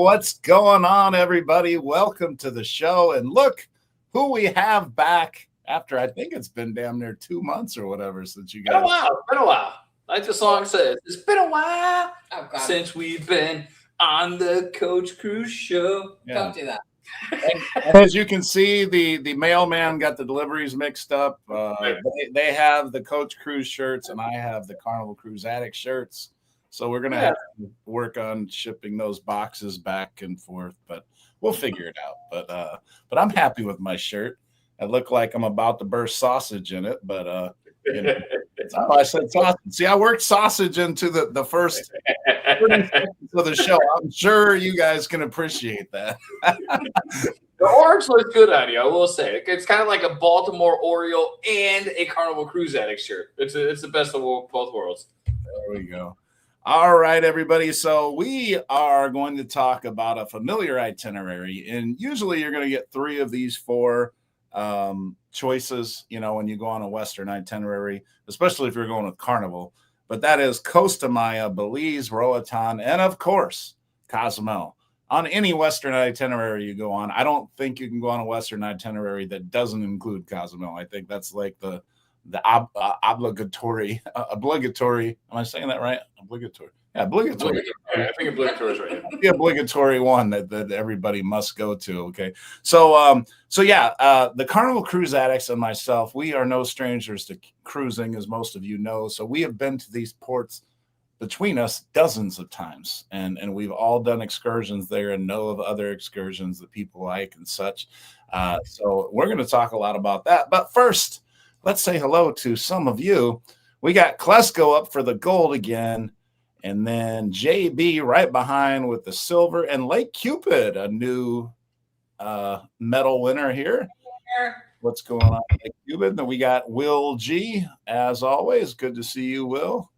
what's going on, everybody? Welcome to the show. And look who we have back after, I think it's been damn near 2 months or whatever since you guys. Been a while. Like the song says, it's been a while since we've been on the Coach Cruz show. Yeah. Don't do that. And as you can see, the mailman got the deliveries mixed up. They have the Coach Cruz shirts, and I have the Carnival Cruise Addict shirts. So we're gonna have to work on shipping those boxes back and forth, but we'll figure it out. But I'm happy with my shirt. I look like I'm about to burst sausage in it, but I said sausage. See, I worked sausage into the first 30 seconds of the show. I'm sure you guys can appreciate that. The orange looks good on you, I will say. It's kind of like a Baltimore Oriole and a Carnival Cruise Addict shirt. It's the best of both worlds. There we go. All right, everybody. So we are going to talk about a familiar itinerary, and usually you're going to get 3 of these 4 choices, when you go on a Western itinerary, especially if you're going with Carnival. But that is Costa Maya, Belize, Roatan, and of course, Cozumel. On any Western itinerary you go on, I don't think you can go on a Western itinerary that doesn't include Cozumel. I think that's like the obligatory. Am I saying that right? Obligatory. Yeah, obligatory. I think obligatory is right. The obligatory one that everybody must go to. Okay, so the Carnival Cruise Addicts and myself, we are no strangers to cruising, as most of you know. So we have been to these ports between us dozens of times, and we've all done excursions there and know of other excursions that people like and such. So we're going to talk a lot about that. But first, let's say hello to some of you. We got Klesko up for the gold again. And then JB right behind with the silver, and Lake Cupid, a new medal winner here. What's going on, Lake Cupid? Then we got Will G, as always. Good to see you, Will.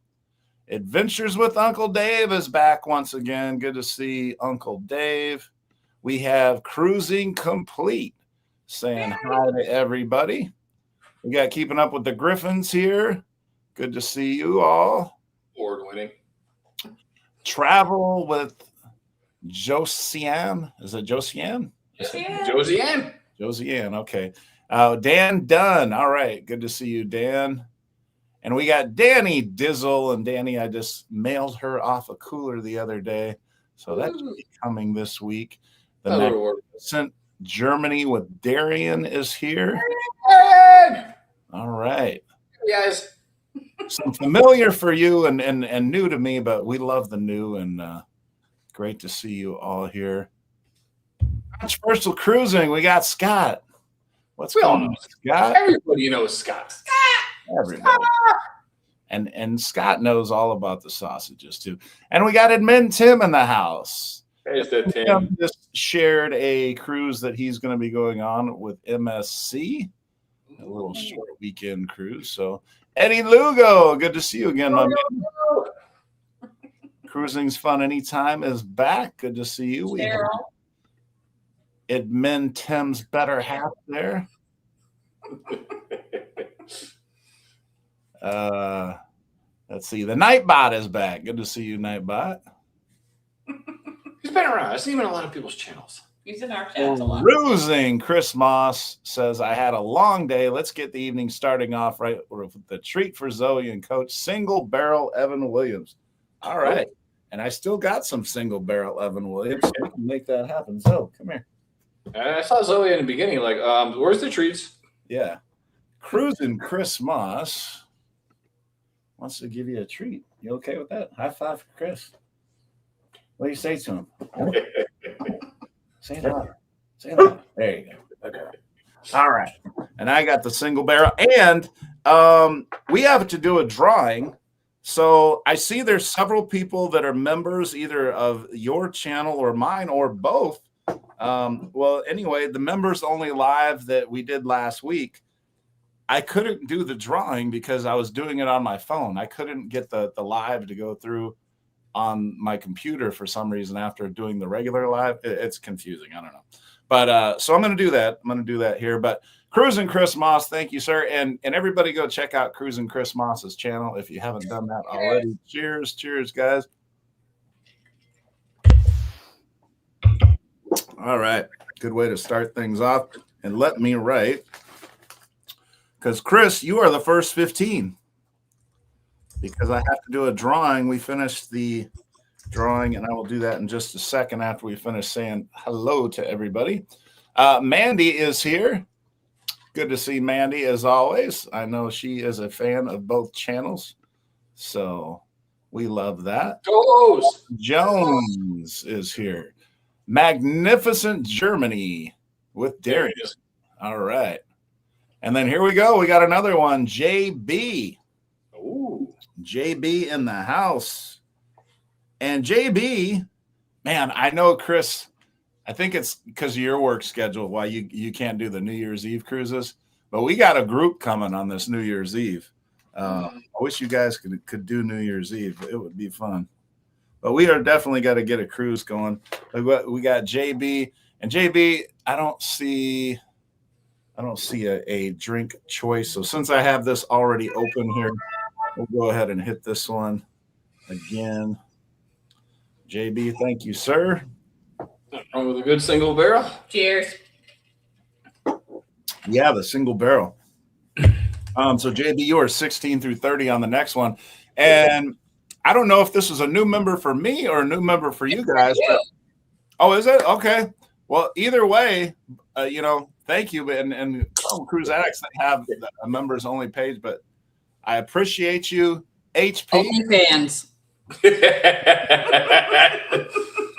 Adventures with Uncle Dave is back once again. Good to see Uncle Dave. We have Cruising Complete saying hi to everybody. We got Keeping Up with the Griffins here. Good to see you all. Award-winning. Travel with Josiane. Is it Josiane? Josiane. Okay. Dan Dunn. All right. Good to see you, Dan. And we got Danny Dizzle. And Danny, I just mailed her off a cooler the other day. So that's coming this week. The magnificent Germany with Darian is here. All right. Hey guys. Some familiar for you and new to me, but we love the new, and great to see you all here. Controversial Cruising, we got Scott. What's going on, Scott? Everybody knows Scott. Everybody. And Scott knows all about the sausages too. And we got Admin Tim in the house. There's that Tim. Just shared a cruise that he's going to be going on with MSC, a little short weekend cruise. So Eddie Lugo, good to see you again, my man. Cruising's Fun Anytime is back. Good to see you. We have Admin Tim's better half there. Let's see. The Nightbot is back. Good to see you, Nightbot. He's been around. I've seen him in a lot of people's channels. He's in our channels a lot. Cruising Chris Moss says, I had a long day. Let's get the evening starting off right with the treat for Zoe and Coach, single barrel Evan Williams. All right. And I still got some single barrel Evan Williams, so we can make that happen. Zoe, come here. I saw Zoe in the beginning, like, where's the treats? Yeah. Cruising Chris Moss wants to give you a treat. You okay with that? High five for Chris. What do you say to him? Say that. Say that. There you go. Okay. All right. And I got the single barrel. And we have to do a drawing. So I see there's several people that are members either of your channel or mine or both. Well, anyway, the members only live that we did last week, I couldn't do the drawing because I was doing it on my phone. I couldn't get the live to go through on my computer for some reason after doing the regular live. It's confusing. I don't know. But so I'm going to do that. I'm going to do that here. But Cruising Chris Moss, thank you, sir. And everybody go check out Cruising Chris Moss's channel if you haven't done that already. Cheers. Cheers, guys. All right. Good way to start things off. And let me write, because Chris, you are the first 15. Because I have to do a drawing. We finished the drawing, and I will do that in just a second after we finish saying hello to everybody. Mandy is here. Good to see Mandy as always. I know she is a fan of both channels, so we love that. Jones is here. Magnificent Germany with Darius. All right. And then here we go. We got another one. JB. Ooh. JB in the house. And JB, man, I know, Chris, I think it's because of your work schedule why you can't do the New Year's Eve cruises. But we got a group coming on this New Year's Eve. I wish you guys could do New Year's Eve. It would be fun. But we are definitely got to get a cruise going. We got JB. And JB, I don't see a drink choice. So since I have this already open here, we'll go ahead and hit this one again. JB, thank you, sir. Nothing wrong with a good single barrel. Cheers. Yeah, the single barrel. So JB, you are 16 through 30 on the next one. And I don't know if this is a new member for me or a new member for you guys. But, oh, is it? Okay. Well, either way, thank you. And Cruise Addicts that have a members only page, but I appreciate you. HP. Only fans.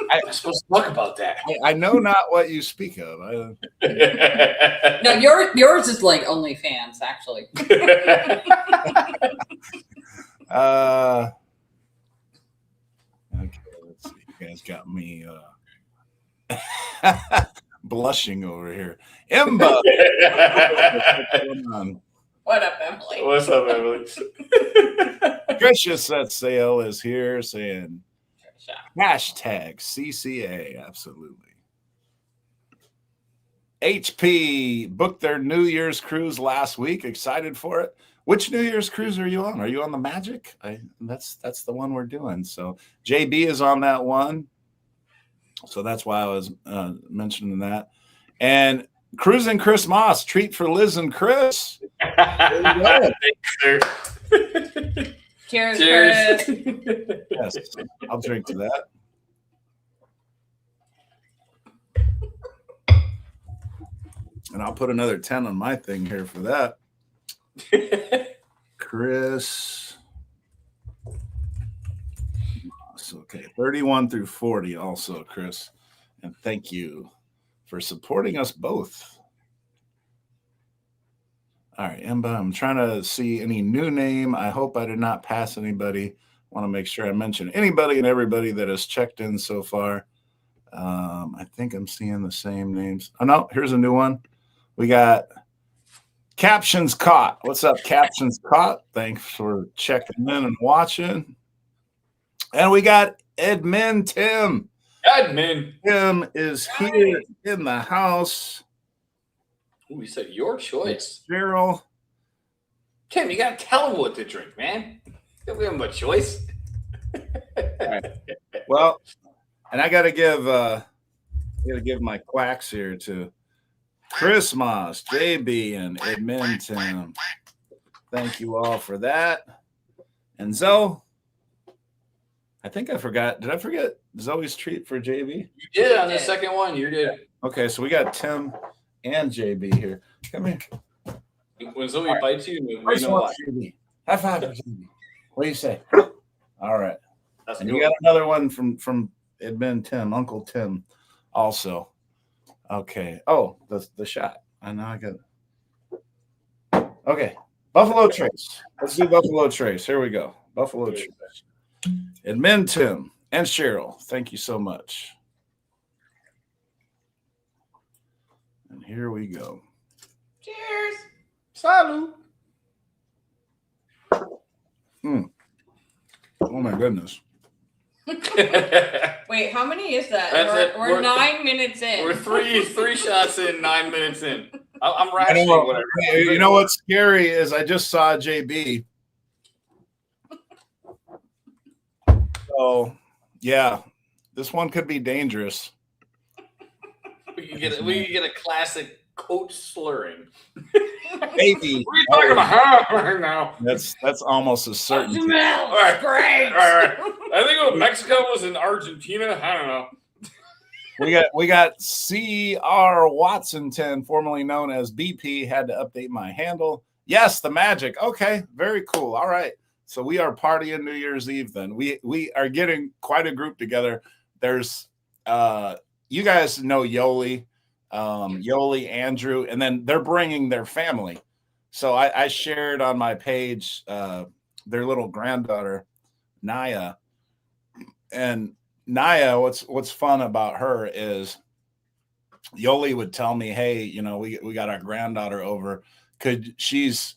I'm supposed to talk about that. I know not what you speak of. No, yours is like OnlyFans, actually. Okay, let's see. You guys got me blushing over here. Emma. What up, Emily? What's up, Emily? Tricia Set Sail is here saying hashtag CCA. Absolutely. HP booked their New Year's cruise last week. Excited for it. Which New Year's cruise are you on? Are you on the Magic? That's the one we're doing. So JB is on that one. So that's why I was mentioning that. And Cruising Chris Moss, treat for Liz and Chris. Cheers, Cheers. Chris. Yes, I'll drink to that. And I'll put another 10 on my thing here for that. Chris. Okay, 31 through 40 also, Chris. And thank you for supporting us both. All right, Emba, I'm trying to see any new name. I hope I did not pass anybody. Want to make sure I mention anybody and everybody that has checked in so far. I think I'm seeing the same names. Oh, no, here's a new one. We got Captions Caught. What's up, Captions Caught? Thanks for checking in and watching. And we got Edmund Tim. Admin. Tim is here in the house. Ooh, you said your choice. Cheryl. Tim, you gotta tell him what to drink, man. Don't give him a choice. Right. Well, and I gotta give my quacks here to Chris Moss, JB, and Edmund Tim. Thank you all for that. And Zoe, I think I forgot. Did I forget Zoe's treat for JB? You did on the second one. You did. Okay, so we got Tim and JB here. Come here. When somebody bites you, we First know one, why. JB. High five for JB. What do you say? All right. That's And cool. you got another one from Edmund Tim, Uncle Tim, also. Okay. Oh, the shot. I know I got it. Okay. Buffalo Trace. Let's do Buffalo Trace. Here we go. Buffalo Trace. Edmund Tim and Cheryl. Thank you so much. And here we go. Cheers. Salud. Oh my goodness. Wait, how many is that? That's it. We're 9 minutes in. We're three shots in, 9 minutes in. I'm I rationing know, whatever. you know what's scary is I just saw JB. So, yeah, this one could be dangerous. We can get a classic coach slurring. Maybe. What are you talking about right now? That's almost a certainty. Cozumel, All right. great. All right. I think Mexico was in Argentina. I don't know. We got C.R. Watson 10, formerly known as BP, had to update my handle. Yes, the Magic. Okay, very cool. All right. So we are partying New Year's Eve then. We are getting quite a group together. There's you guys know Yoli, Andrew, and then they're bringing their family. So I shared on my page their little granddaughter, Naya. And Naya, what's fun about her is Yoli would tell me, hey, we got our granddaughter over. Could you say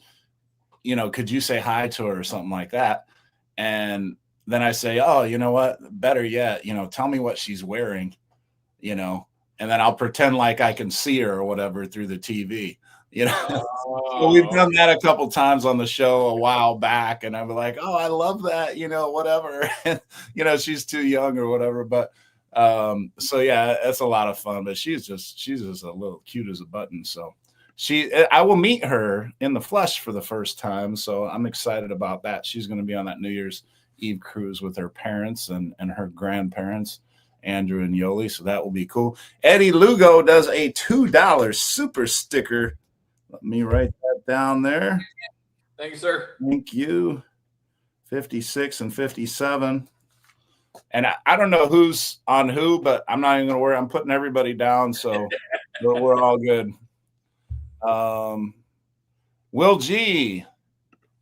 hi to her or something like that? And then I say, oh, you know what? Better yet, tell me what she's wearing, and then I'll pretend like I can see her or whatever through the TV, So we've done that a couple times on the show a while back, and I'm like, oh, I love that, whatever. She's too young or whatever, but so yeah, that's a lot of fun. But she's just a little cute as a button. So I will meet her in the flesh for the first time, so I'm excited about that. She's going to be on that New Year's Eve cruise with her parents and her grandparents, Andrew and Yoli, so that will be cool. Eddie Lugo does a $2 super sticker. Let me write that down there. Thank you, sir. Thank you. 56 and 57. And I don't know who's on who, but I'm not even going to worry. I'm putting everybody down, so we're all good. Will G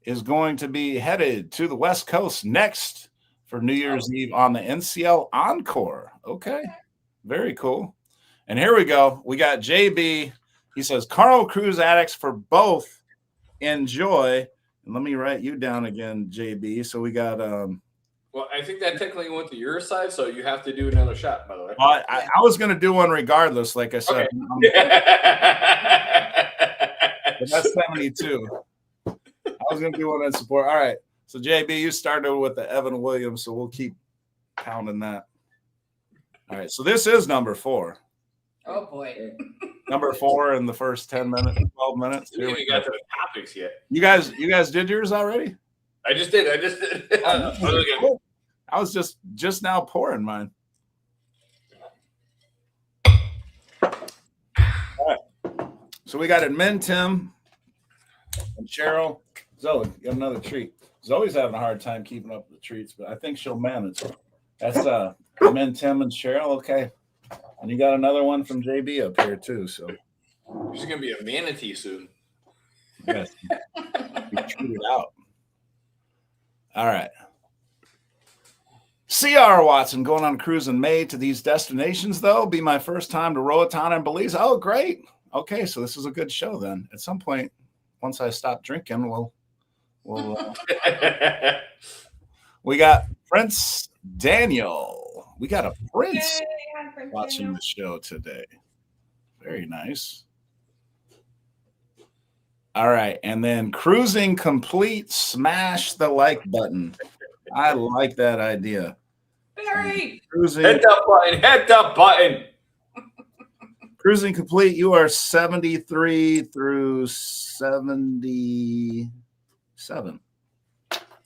is going to be headed to the West Coast next for New Year's Eve on the NCL Encore. Okay, very cool. And here we go. We got JB. He says, Carnival Cruise addicts for both enjoy. And let me write you down again, JB. So we got well, I think that technically went to your side, so you have to do another shot, by the way. I was going to do one regardless, like I said. Okay. But that's 72. I was going to do one in support. All right. So, JB, you started with the Evan Williams, so we'll keep pounding that. All right. So this is number 4. Oh, boy. Number 4 in the first 10 minutes, 12 minutes. We haven't got to the topics yet. You guys did yours already? I just did. I was just now pouring mine. All right. So we got Admin, Tim, and Cheryl. Zoe, you got another treat. Zoe's having a hard time keeping up with the treats, but I think she'll manage. That's Admin, Tim, and Cheryl. Okay. And you got another one from JB up here too. So she's gonna be a manatee soon. Yes. Be treated out. All right. C.R. Watson going on a cruise in May to these destinations, though. Be my first time to Roatan and Belize. Oh, great. Okay, so this is a good show then. At some point, once I stop drinking, we'll we got Prince Daniel. We got a prince watching the show today. Very nice. All right, and then cruising complete, smash the like button. I like that idea. Barry, Cruising, hit the button. Cruising complete. You are 73 through 77.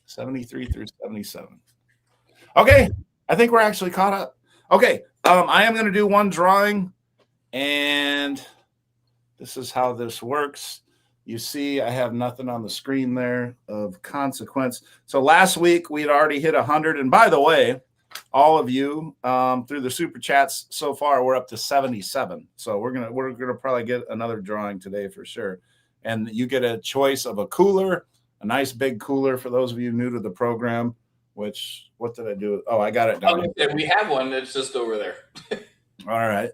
73 through 77. Okay, I think we're actually caught up. Okay, I am going to do one drawing, and this is how this works. You see, I have nothing on the screen there of consequence. So last week we had already hit 100, and by the way, all of you through the super chats so far, we're up to 77. So we're gonna probably get another drawing today for sure. And you get a choice of a cooler, a nice big cooler for those of you new to the program. Which what did I do? Oh, I got it down. We have one that's just over there. All right.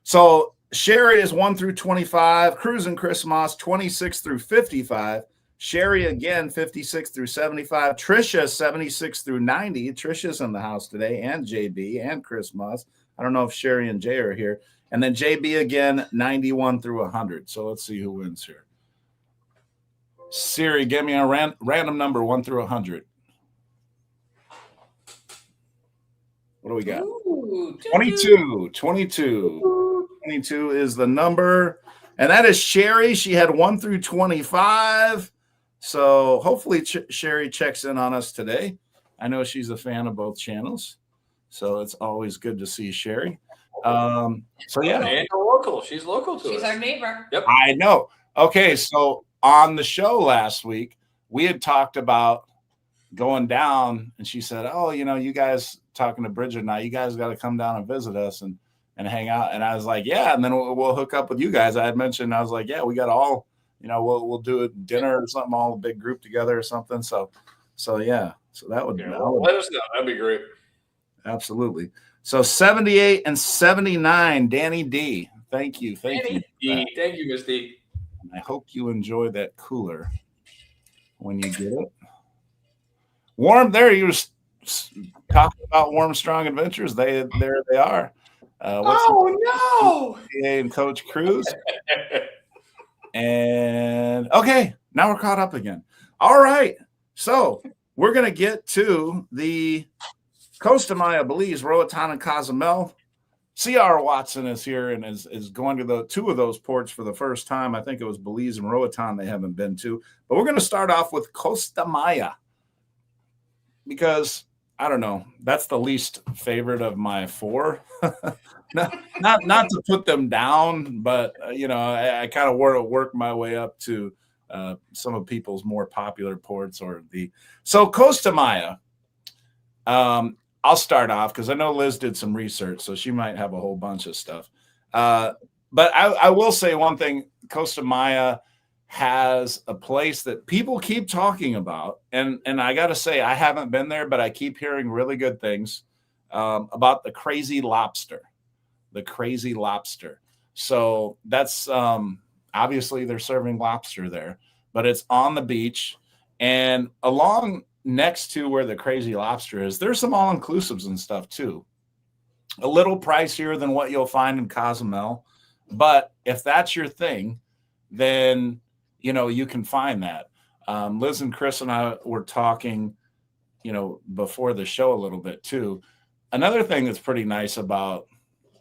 So Sherry is 1 through 25. Cruz and Chris Moss 26 through 55. Sherry again 56 through 75. Trisha 76 through 90. Trisha's in the house today, and JB and Chris Moss. I don't know if Sherry and Jay are here. And then JB again 91 through 100. So let's see who wins here. Siri, give me a random number 1 through 100. What do we got? Ooh, 22. 22 is the number. And that is Sherry. She had 1 through 25. So hopefully Sherry checks in on us today. I know she's a fan of both channels. So it's always good to see Sherry. So yeah. And local. She's local to us. She's our neighbor. Yep. I know. Okay, so on the show last week, we had talked about going down, and she said, "Oh, you guys talking to Bridget now, you guys got to come down and visit us and hang out." And I was like, "Yeah," and then we'll hook up with you guys. I had mentioned, I was like, "Yeah, we got all, we'll do a dinner or something, all a big group together or something." So yeah, so that would, let us know. That'd be great. Absolutely. So 78 and 79, Danny D. Thank you. Thank you, Miss D. I hope you enjoy that cooler when you get it. Warm, there you were talking about Warm Strong Adventures. There they are. No! And Coach Cruz. And okay, now we're caught up again. All right, so we're gonna get to the Costa Maya, Belize, Roatan, and Cozumel. C.R. Watson is here and is going to the two of those ports for the first time. I think it was Belize and Roatan they haven't been to. But we're going to start off with Costa Maya because, I don't know, that's the least favorite of my four. not to put them down, but, I kind of want to work my way up to some of people's more popular ports. So Costa Maya, I'll start off because I know Liz did some research, so she might have a whole bunch of stuff. But I will say one thing. Costa Maya has a place that people keep talking about. And I got to say, I haven't been there, but I keep hearing really good things about the Crazy Lobster. The Crazy Lobster. So that's obviously they're serving lobster there, but it's on the beach. And along next to where the Crazy Lobster is, there's some all-inclusives and stuff too. A little pricier than what you'll find in Cozumel, but if that's your thing, then you can find that. Liz and Chris and I were talking, before the show a little bit too. Another thing that's pretty nice about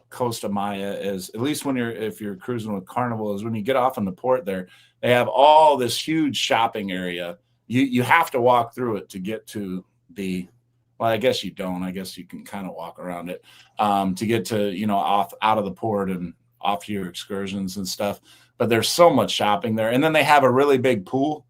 Costa Maya is, at least if you're cruising with Carnival, is when you get off in the port there, they have all this huge shopping area. You have to walk through it to get to I guess you don't. I guess you can kind of walk around it to get to, off out of the port and off to your excursions and stuff. But there's so much shopping there. And then they have a really big pool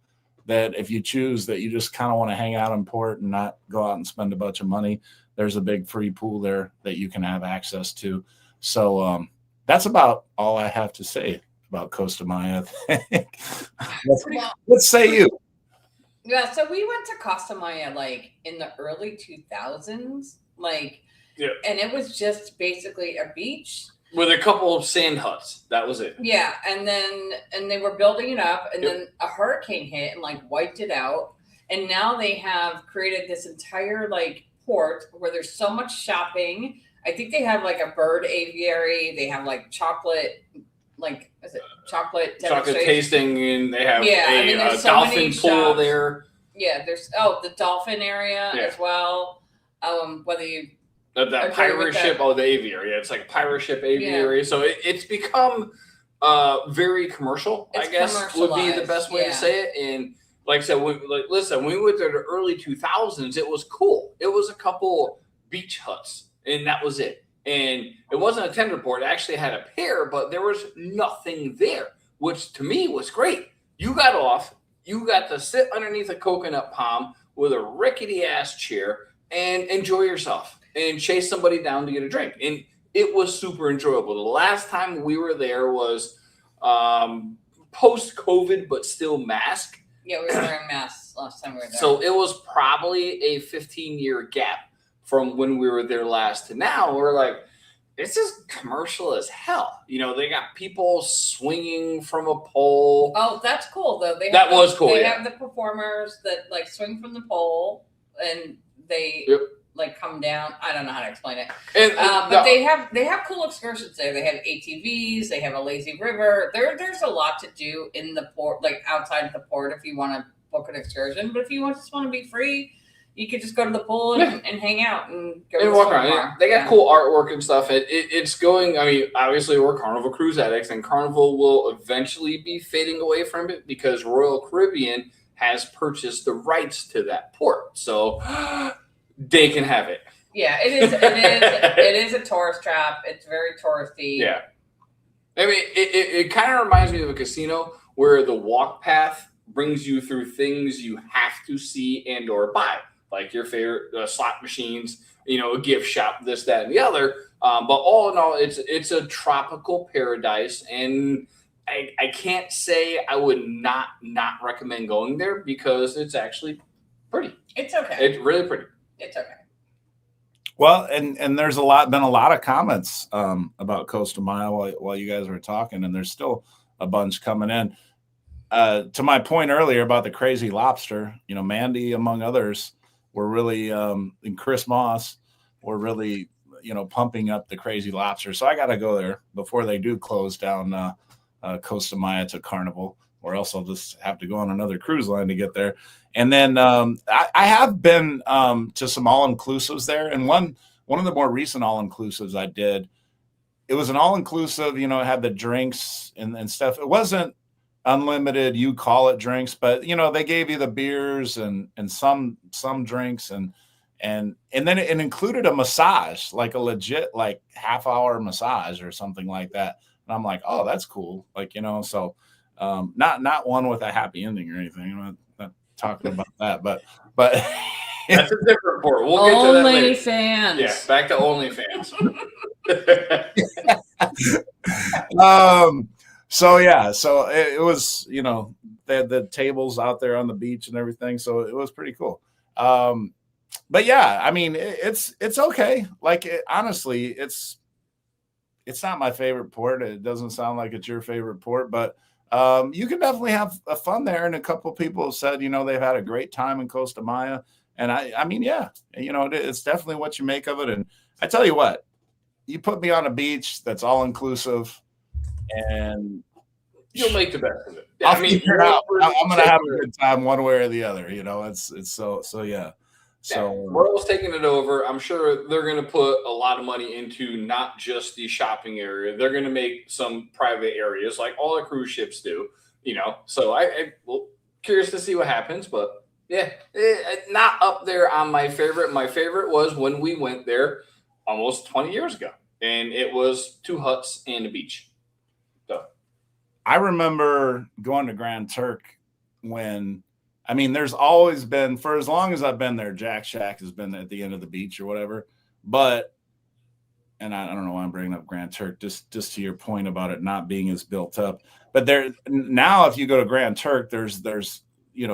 that if you choose that you just kind of want to hang out in port and not go out and spend a bunch of money, there's a big free pool there that you can have access to. So that's about all I have to say about Costa Maya. Let's say you. Yeah, so we went to Costa Maya in the early 2000s, and it was just basically a beach with a couple of sand huts. That was it. Yeah, and they were building it up, and then a hurricane hit and wiped it out. And now they have created this entire port where there's so much shopping. I think they have a bird aviary. They have chocolate. Is it chocolate tasting, and they have a dolphin pool there. Yeah, there's the dolphin area as well. Whether you that pirate ship, the aviary. Yeah, it's like a pirate ship aviary. Yeah. So it's become very commercial. I guess would be the best way to say it. And like I said, listen, when we went there in the early 2000s, it was cool. It was a couple beach huts, and that was it. And it wasn't a tender port. It actually had a pier, but there was nothing there, which to me was great. You got off. You got to sit underneath a coconut palm with a rickety-ass chair and enjoy yourself and chase somebody down to get a drink. And it was super enjoyable. The last time we were there was post-COVID, but still mask. Yeah, we were wearing masks last time we were there. So it was probably a 15-year gap from when we were there last to now. We're like, it's just commercial as hell. They got people swinging from a pole. Oh, that's cool though. Was cool. They have the performers that swing from the pole and they come down. I don't know how to explain it. But they have cool excursions there. They have ATVs. They have a lazy river. There's a lot to do in the port, outside of the port if you want to book an excursion. But if you just want to be free, you could just go to the pool and hang out and go and walk around. They got cool artwork and stuff. It's going. I mean, obviously, we're Carnival cruise addicts, and Carnival will eventually be fading away from it because Royal Caribbean has purchased the rights to that port, so they can have it. Yeah, it is. It is a tourist trap. It's very touristy. Yeah, I mean, it kind of reminds me of a casino where the walk path brings you through things you have to see and or buy, like your favorite slot machines, a gift shop, this, that, and the other. But all in all, it's a tropical paradise, and I can't say I would not recommend going there because it's actually pretty. It's okay. It's really pretty. It's okay. Well, and there's been a lot of comments about Costa Maya while you guys were talking, and there's still a bunch coming in. To my point earlier about the crazy lobster, Mandy, among others, were really, and Chris Moss were really, pumping up the crazy lobster. So I got to go there before they do close down Costa Maya to Carnival, or else I'll just have to go on another cruise line to get there. And then I have been to some all-inclusives there. And one of the more recent all-inclusives I did, it was an all-inclusive, it had the drinks and stuff. It wasn't unlimited, you call it drinks, but they gave you the beers and some drinks and then it included a massage, like a legit like half-hour massage or something like that. And I'm like, oh, that's cool. Like, so not one with a happy ending or anything. I'm not talking about that, but that's a different port. We'll get to that later. OnlyFans. Yeah, back to OnlyFans. So it was, they had the tables out there on the beach and everything. So it was pretty cool. But yeah, I mean, it's okay. Like, honestly, it's not my favorite port. It doesn't sound like it's your favorite port, but you can definitely have fun there. And a couple of people have said, they've had a great time in Costa Maya. And I mean, yeah, it's definitely what you make of it. And I tell you what, you put me on a beach that's all inclusive, and you'll make the best of it. I'll figure it out. I'm going to have a good time one way or the other. It's so yeah. So Royal's taking it over. I'm sure they're going to put a lot of money into not just the shopping area. They're going to make some private areas like all the cruise ships do. So I well, curious to see what happens. But yeah, not up there on my favorite. My favorite was when we went there almost 20 years ago, and it was 2 huts and a beach. So I remember going to Grand Turk there's always been, for as long as I've been there, Jack Shack has been at the end of the beach or whatever. But, and I don't know why I'm bringing up Grand Turk, just to your point about it not being as built up. But there now, if you go to Grand Turk, there's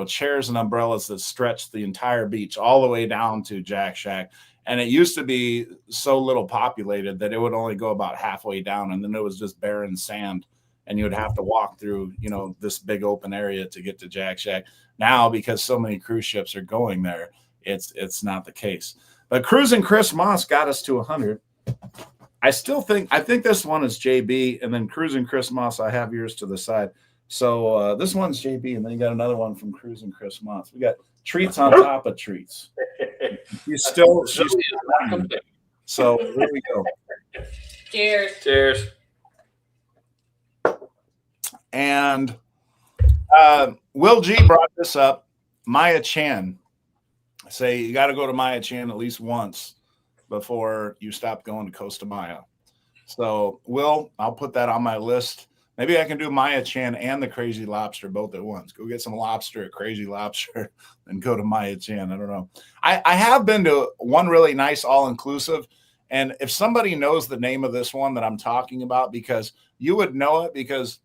chairs and umbrellas that stretch the entire beach all the way down to Jack Shack. And it used to be so little populated that it would only go about halfway down, and then it was just barren sand, and you would have to walk through, this big open area to get to Jack Shack. Now, because so many cruise ships are going there, it's not the case. But Cruising Chris Moss got us to 100. I think this one is JB, and then Cruising Chris Moss, I have yours to the side. So this one's JB, and then you got another one from Cruising Chris Moss. We got treats on top of treats. She's still so here we go. Cheers. And Will G brought this up. Maya Chan. Say you got to go to Maya Chan at least once before you stop going to Costa Maya. So, Will, I'll put that on my list. Maybe I can do Maya Chan and the Crazy Lobster both at once. Go get some lobster at Crazy Lobster and go to Maya Chan. I don't know. I have been to one really nice all-inclusive. And if somebody knows the name of this one that I'm talking about, because you would know it, because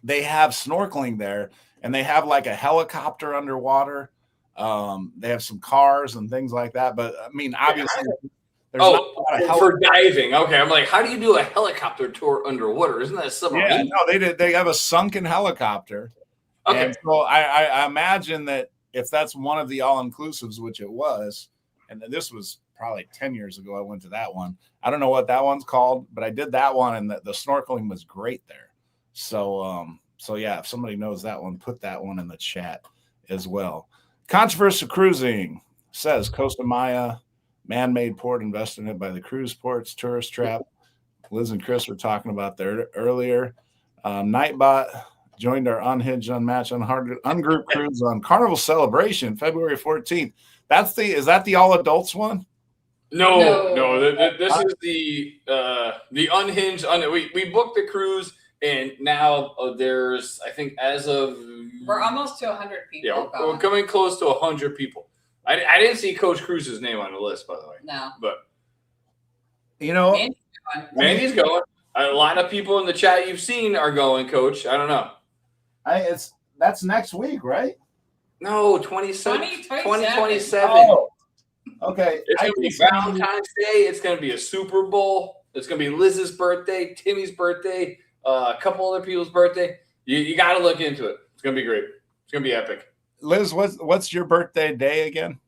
they have snorkeling there, and they have like a helicopter underwater. They have some cars and things like that. But I mean, obviously, there's for diving. Okay, I'm like, how do you do a helicopter tour underwater? Isn't that a submarine? Yeah, no, they did. They have a sunken helicopter. Okay, and so I imagine that if that's one of the all-inclusives, which it was, and this was probably 10 years ago, I went to that one. I don't know what that one's called, but I did that one, and the snorkeling was great there. So yeah, if somebody knows that one, put that one in the chat as well. Controversial Cruising says Costa Maya, man-made port invested in it by the cruise ports, tourist trap. Liz and Chris were talking about there earlier. Nightbot joined our Unhinged, Unmatched, Ungroup cruise on Carnival Celebration, February 14th. Is that the all adults one? No. This is the Unhinged. We booked the cruise, and now there's, I think, as of we're almost to 100 people. Yeah, we're coming close to 100 people. I didn't see Coach Cruz's name on the list, by the way. No, but Mandy's going. A lot of people in the chat you've seen are going, Coach. I don't know. That's next week, right? No, 2027. Oh, okay. It's going to be Valentine's Day. It's going to be a Super Bowl. It's going to be Liz's birthday, Timmy's birthday, a couple other people's birthday. You got to look into it. It's going to be great. It's going to be epic. Liz, what's your birthday day again?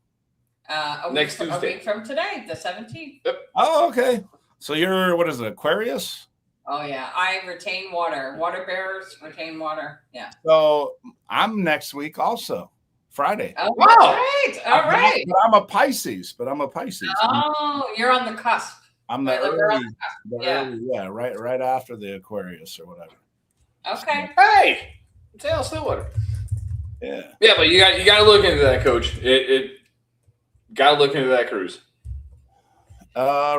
Next Tuesday. A week from today, the 17th. Yep. Oh, okay. So you're, what is it, Aquarius? Oh, yeah. I retain water. Water bearers retain water. Yeah. So I'm next week also, Friday. Oh, wow. All right. But I'm a Pisces. Oh, you're on the cusp. I'm the early, right after the Aquarius or whatever. Okay. Hey, tell Stillwater. Yeah. Yeah, but you got to look into that, Coach. It got to look into that cruise.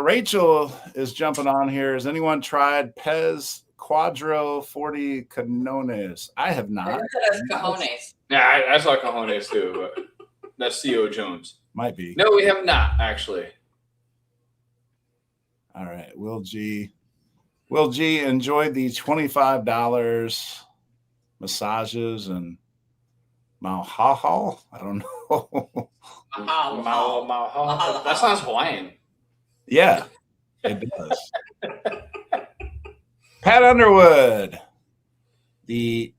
Rachel is jumping on here. Has anyone tried Pez Quadro 40 Canones? I have not. That's Cajones. Yeah, I saw Cajones too, but that's C.O. Jones. Might be. No, we have not, actually. All right. Will G enjoyed the $25 massages and Mahahal. I don't know. Mahahal. That sounds Hawaiian. Yeah, it does. Pat Underwood. The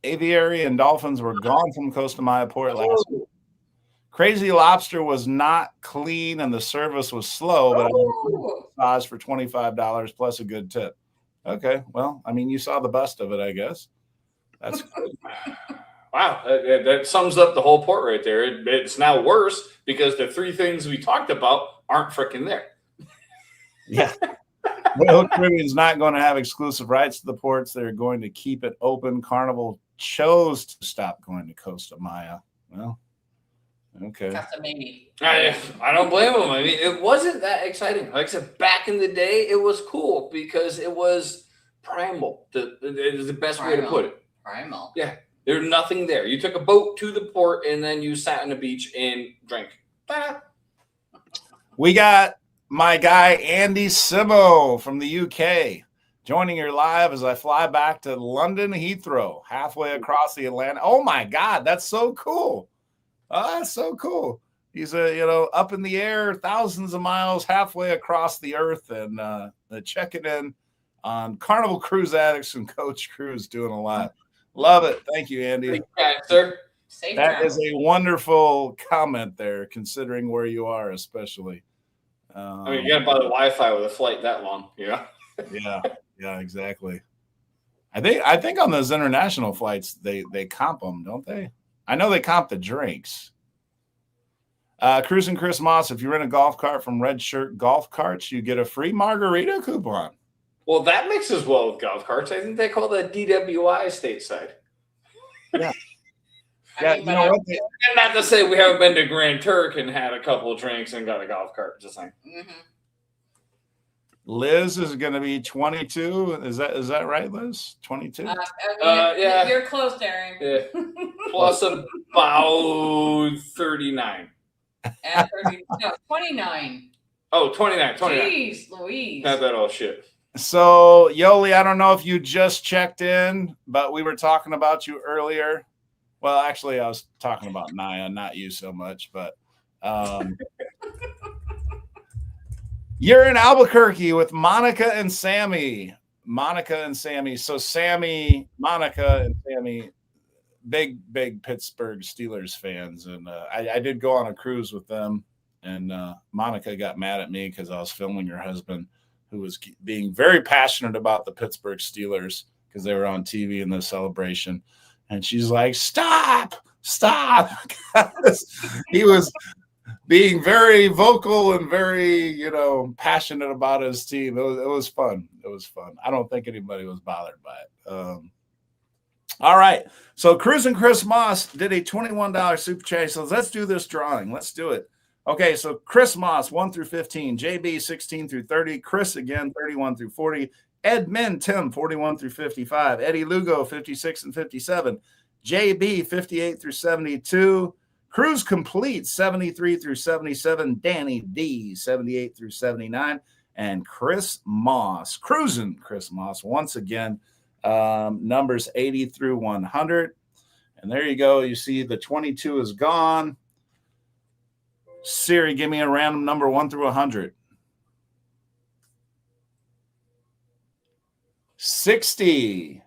aviary and dolphins were gone from Costa Maya Port last week. Crazy Lobster was not clean and the service was slow, but I massage for $25 plus a good tip. Okay, well, I mean, you saw the best of it, I guess. That's good. Wow, that sums up the whole port right there. It's now worse because the three things we talked about aren't freaking there. Yeah. Royal Caribbean's not going to have exclusive rights to the ports. They're going to keep it open. Carnival chose to stop going to Costa Maya. Well, okay. I don't blame them. I mean, it wasn't that exciting. Like I said, back in the day, it was cool because it was primal. It is the best way to put it. Primal. Yeah. There's nothing there. You took a boat to the port and then you sat on the beach and drank. Ta-da. We got my guy Andy Simo from the UK joining her live as I fly back to London Heathrow, halfway across the Atlantic. Oh my God, that's so cool! That's so cool. He's up in the air, thousands of miles, halfway across the earth, and checking in on Carnival Cruise Addicts and Coach Cruise doing a lot. Love it. Thank you, Andy. Thanks, sir. That is a wonderful comment there, considering where you are, especially. I mean, you got to buy the Wi-Fi with a flight that long, yeah. Yeah, exactly. I think on those international flights they comp them, don't they? I know they comp the drinks. Cruising Chris Moss, if you rent a golf cart from Red Shirt Golf Carts, you get a free margarita coupon. Well, that mixes well with golf carts. I think they call that DWI stateside. Yeah. Yeah, you know what? And not to say we haven't been to Grand Turk and had a couple of drinks and got a golf cart. Just saying. Mm-hmm. Liz is going to be 22. Is that right, Liz? 22. Yeah. You're close, Darren. Yeah. Plus about 39. And 29. Oh, 29. Jeez, Louise. Not that all shit. So, Yoli, I don't know if you just checked in, but we were talking about you earlier. Well, actually, I was talking about Naya, not you so much, but you're in Albuquerque with Monica and Sammy. So Sammy, Monica, and Sammy, big Pittsburgh Steelers fans. And I did go on a cruise with them, and Monica got mad at me because I was filming her husband, who was being very passionate about the Pittsburgh Steelers because they were on TV in the celebration. And she's like, stop. He was being very vocal and very, passionate about his team. It was fun. It was fun. I don't think anybody was bothered by it. All right. So Cruising Chris Moss did a $21 super chat. So let's do this drawing. Let's do it. Okay. So Chris Moss, 1 through 15, JB, 16 through 30, Chris again, 31 through 40, Edmund, Tim, 41 through 55, Eddie Lugo, 56 and 57, JB, 58 through 72, Cruise Complete, 73 through 77, Danny D, 78 through 79, and Chris Moss, Cruising Chris Moss, once again, numbers 80 through 100. And there you go. You see the 22 is gone. Siri, give me a random number 1 through 100. 60.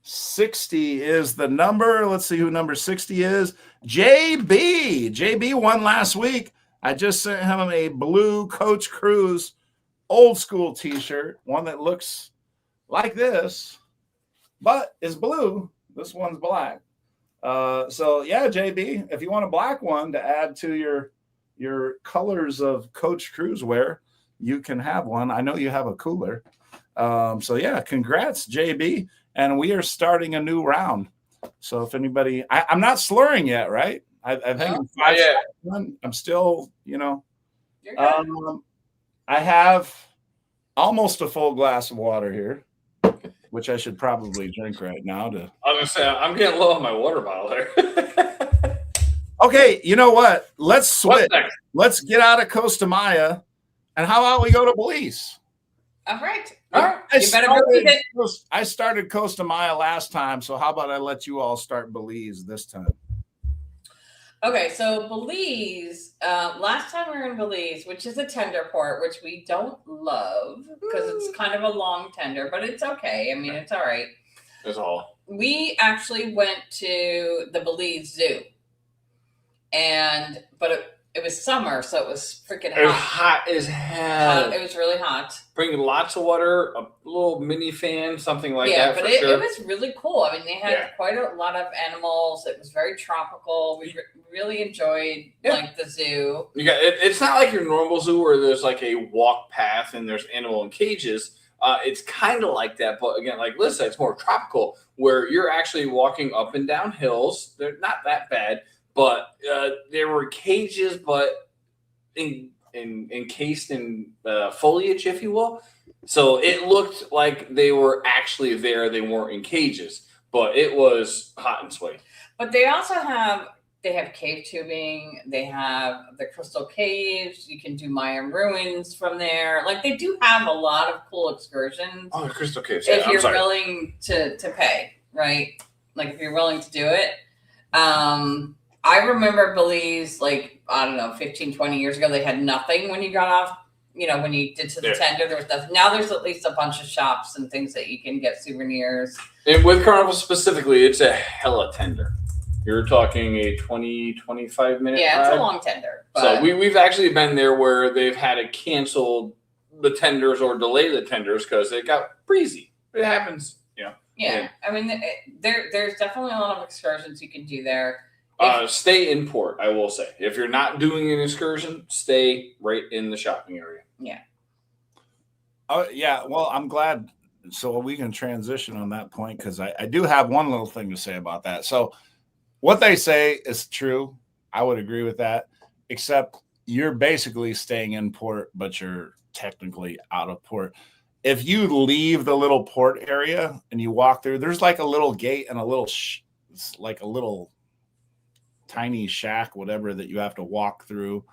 60 is the number. Let's see who number 60 is. JB. JB won last week. I just sent him a blue Coach Cruise old school t-shirt, one that looks like this, but is blue. This one's black. So yeah, JB, if you want a black one to add to your colors of Coach Cruise wear, you can have one. I know you have a cooler. So yeah, congrats, JB. And we are starting a new round. So if anybody, I'm not slurring yet, right? I think I'm still, I have almost a full glass of water here, which I should probably drink right now. I was gonna say I'm getting low on my water bottle there. Okay, you know what? Let's switch. Let's get out of Costa Maya, and how about we go to Belize? All right. I started Costa Maya last time, so how about I let you all start Belize this time? Okay, so Belize, last time we were in Belize, which is a tender port, which we don't love because it's kind of a long tender, but it's okay. I mean, it's all right. That's all. We actually went to the Belize Zoo, but it was summer, so it was freaking hot. It was hot as hell. It was really hot. Bring lots of water, a little mini fan, something like that. Yeah, but it was really cool. I mean, they had quite a lot of animals. It was very tropical. We really enjoyed the zoo. It's not like your normal zoo where there's like a walk path and there's animal in cages. It's kind of like that, but again, like Liz said, it's more tropical where you're actually walking up and down hills. They're not that bad. But there were cages, but encased in foliage, if you will. So it looked like they were actually there. They weren't in cages, but it was hot and sweaty. But they also have cave tubing. They have the crystal caves. You can do Mayan ruins from there. Like they do have a lot of cool excursions. Oh, the crystal caves. If you're willing to pay, right? Like if you're willing to do it. I remember Belize, 15, 20 years ago, they had nothing when you got off, when you did to the tender, there was nothing. Now there's at least a bunch of shops and things that you can get souvenirs. And with Carnival specifically, it's a hella tender. You're talking a 20, 25 minute ride. It's a long tender. But... So we've actually been there where they've had to cancel the tenders or delay the tenders because it got breezy. It happens, Yeah. I mean, there's definitely a lot of excursions you can do there. Stay in port, I will say. If you're not doing an excursion, stay right in the shopping area. Yeah. Oh, yeah. Well, I'm glad. So we can transition on that point because I do have one little thing to say about that. So what they say is true. I would agree with that, except you're basically staying in port, but you're technically out of port. If you leave the little port area and you walk through, there's like a little gate and a little tiny shack, whatever, that you have to walk through.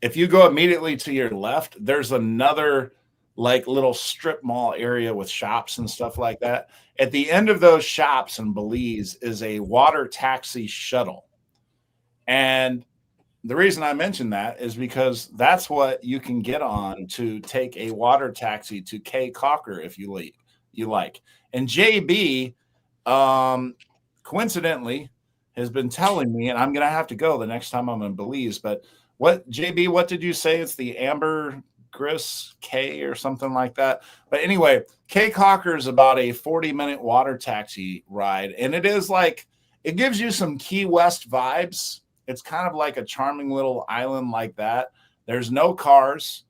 If you go immediately to your left, there's another little strip mall area with shops and stuff like that. At the end of those shops in Belize is a water taxi shuttle. And the reason I mention that is because that's what you can get on to take a water taxi to Caye Caulker if you like. And JB, coincidentally, has been telling me, and I'm going to have to go the next time I'm in Belize, but what did you say? It's the Ambergris Caye or something like that. But anyway, Caye Caulker is about a 40-minute water taxi ride. And it is it gives you some Key West vibes. It's kind of like a charming little island like that. There's no cars.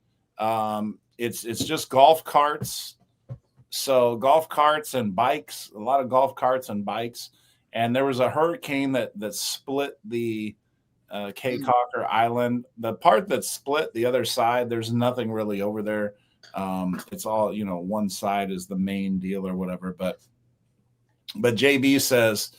It's just golf carts. So golf carts and bikes, a lot of golf carts and bikes. And there was a hurricane that split the Cape Cocker Island. The part that split the other side, there's nothing really over there. It's all, one side is the main deal or whatever. But JB says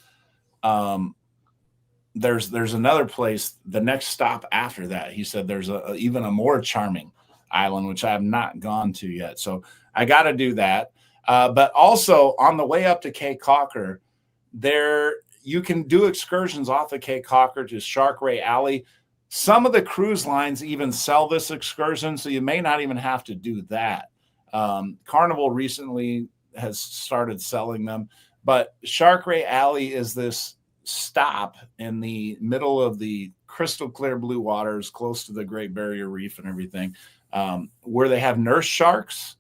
there's another place, the next stop after that. He said there's even a more charming island, which I have not gone to yet. So I got to do that. But also on the way up to Cape Cocker, you can do excursions off of Cape Cocker to Shark Ray Alley. Some of the cruise lines even sell this excursion, so you may not even have to do that. Carnival recently has started selling them, but Shark Ray Alley is this stop in the middle of the crystal clear blue waters, close to the Great Barrier Reef and everything, where they have nurse sharks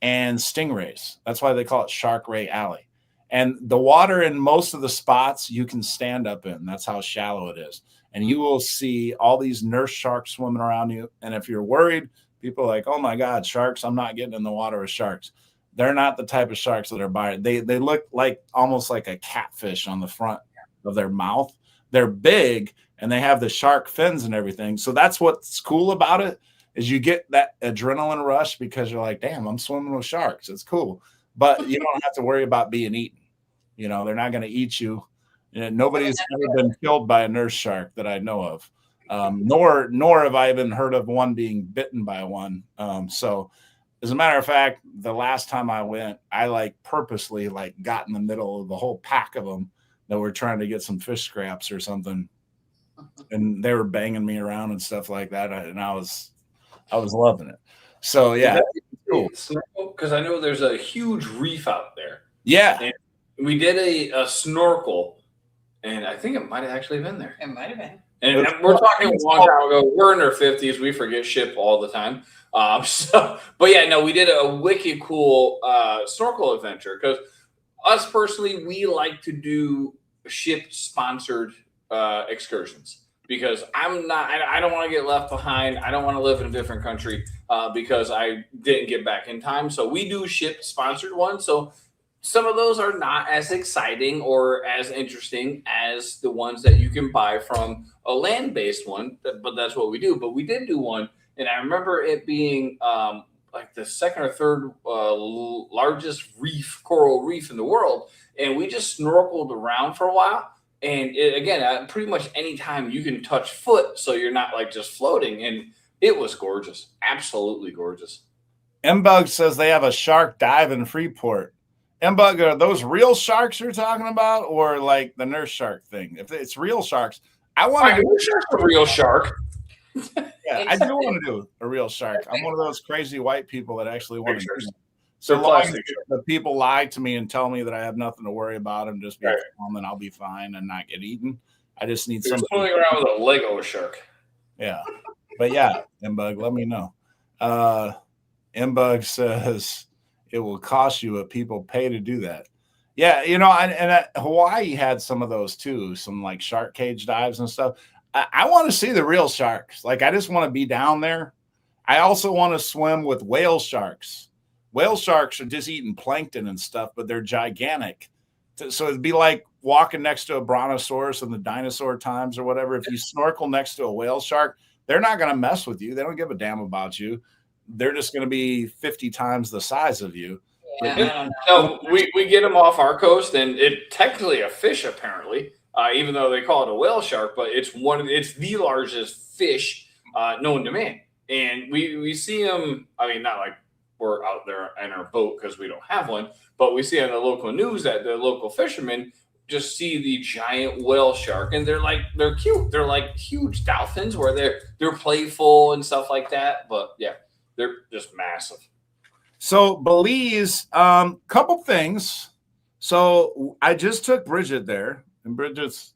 and stingrays. That's why they call it Shark Ray Alley. And the water in most of the spots you can stand up in. That's how shallow it is. And you will see all these nurse sharks swimming around you. And if you're worried, people are like, oh my God, sharks, I'm not getting in the water with sharks. They're not the type of sharks that are biting. They look like almost like a catfish on the front of their mouth. They're big and they have the shark fins and everything. So that's what's cool about it, is you get that adrenaline rush because you're like, damn, I'm swimming with sharks. It's cool. But you don't have to worry about being eaten. They're not going to eat you. Nobody's ever been killed by a nurse shark that I know of. Nor have I even heard of one being bitten by one. So as a matter of fact, the last time I went, I purposely got in the middle of the whole pack of them that were trying to get some fish scraps or something. And they were banging me around and stuff like that. And I was loving it. So yeah. Cool. Because I know there's a huge reef out there. Yeah. And we did a snorkel, and I think it might have actually been there. It might have been. And we're talking a long time ago. We're in our 50s. We forget shit all the time. But yeah, no, we did a wicked cool snorkel adventure, because us personally, we like to do ship-sponsored excursions, because I don't want to get left behind. I don't want to live in a different country because I didn't get back in time. So we do ship-sponsored ones. So some of those are not as exciting or as interesting as the ones that you can buy from a land-based one, but that's what we do. But we did do one, and I remember it being the second or third largest coral reef in the world, and we just snorkeled around for a while. And again, pretty much any time you can touch foot, so you're not just floating, and it was gorgeous, absolutely gorgeous. M-Bug says they have a shark dive in Freeport. M-Bug, are those real sharks you're talking about, or the nurse shark thing? If it's real sharks, I want to do a real shark. Yeah, I do want to do a real shark. I'm one of those crazy white people that actually want to do it. So long as the people lie to me and tell me that I have nothing to worry about and just be calm and I'll be fine and not get eaten. I just need something. Swimming around with a Lego shark. Yeah. But yeah, M-Bug, let me know. M-Bug says it will cost you what people pay to do that. Yeah, and Hawaii had some of those too, some shark cage dives and stuff. I want to see the real sharks. I just want to be down there. I also want to swim with whale sharks. Whale sharks are just eating plankton and stuff, but they're gigantic. So it'd be like walking next to a brontosaurus in the dinosaur times or whatever. If you snorkel next to a whale shark, they're not going to mess with you. They don't give a damn about you. They're just going to be 50 times the size of you. Yeah, no, we get them off our coast, and it's technically a fish, apparently, even though they call it a whale shark, but it's the largest fish known to man. And we see them, not we're out there in our boat because we don't have one, but we see on the local news that the local fishermen just see the giant whale shark, and they're cute. They're like huge dolphins where they're playful and stuff like that. But yeah, they're just massive. So Belize, couple things. So I just took Bridget there, and Bridget's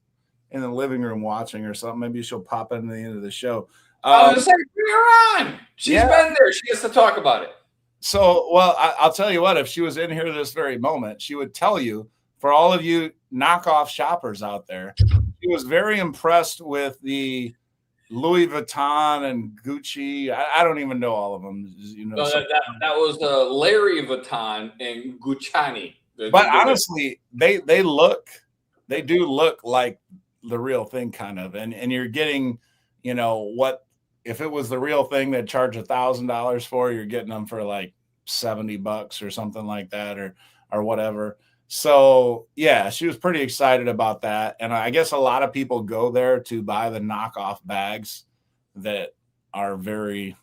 in the living room watching or something. Maybe she'll pop in at the end of the show. I was going to say, bring her on. She's been there. She gets to talk about it. So, well, I'll tell you what, if she was in here this very moment, she would tell you, for all of you knockoff shoppers out there, She was very impressed with the Louis Vuitton and Gucci. I don't even know all of them. You know, no, that was Larry Vuitton and Gucciani. But honestly, they do look like the real thing, kind of, and you're getting, you know, what if it was the real thing they'd charge $1,000 for, you're getting them for like $70 or something like that, or whatever. So yeah, she was pretty excited about that. And I guess a lot of people go there to buy the knockoff bags that are very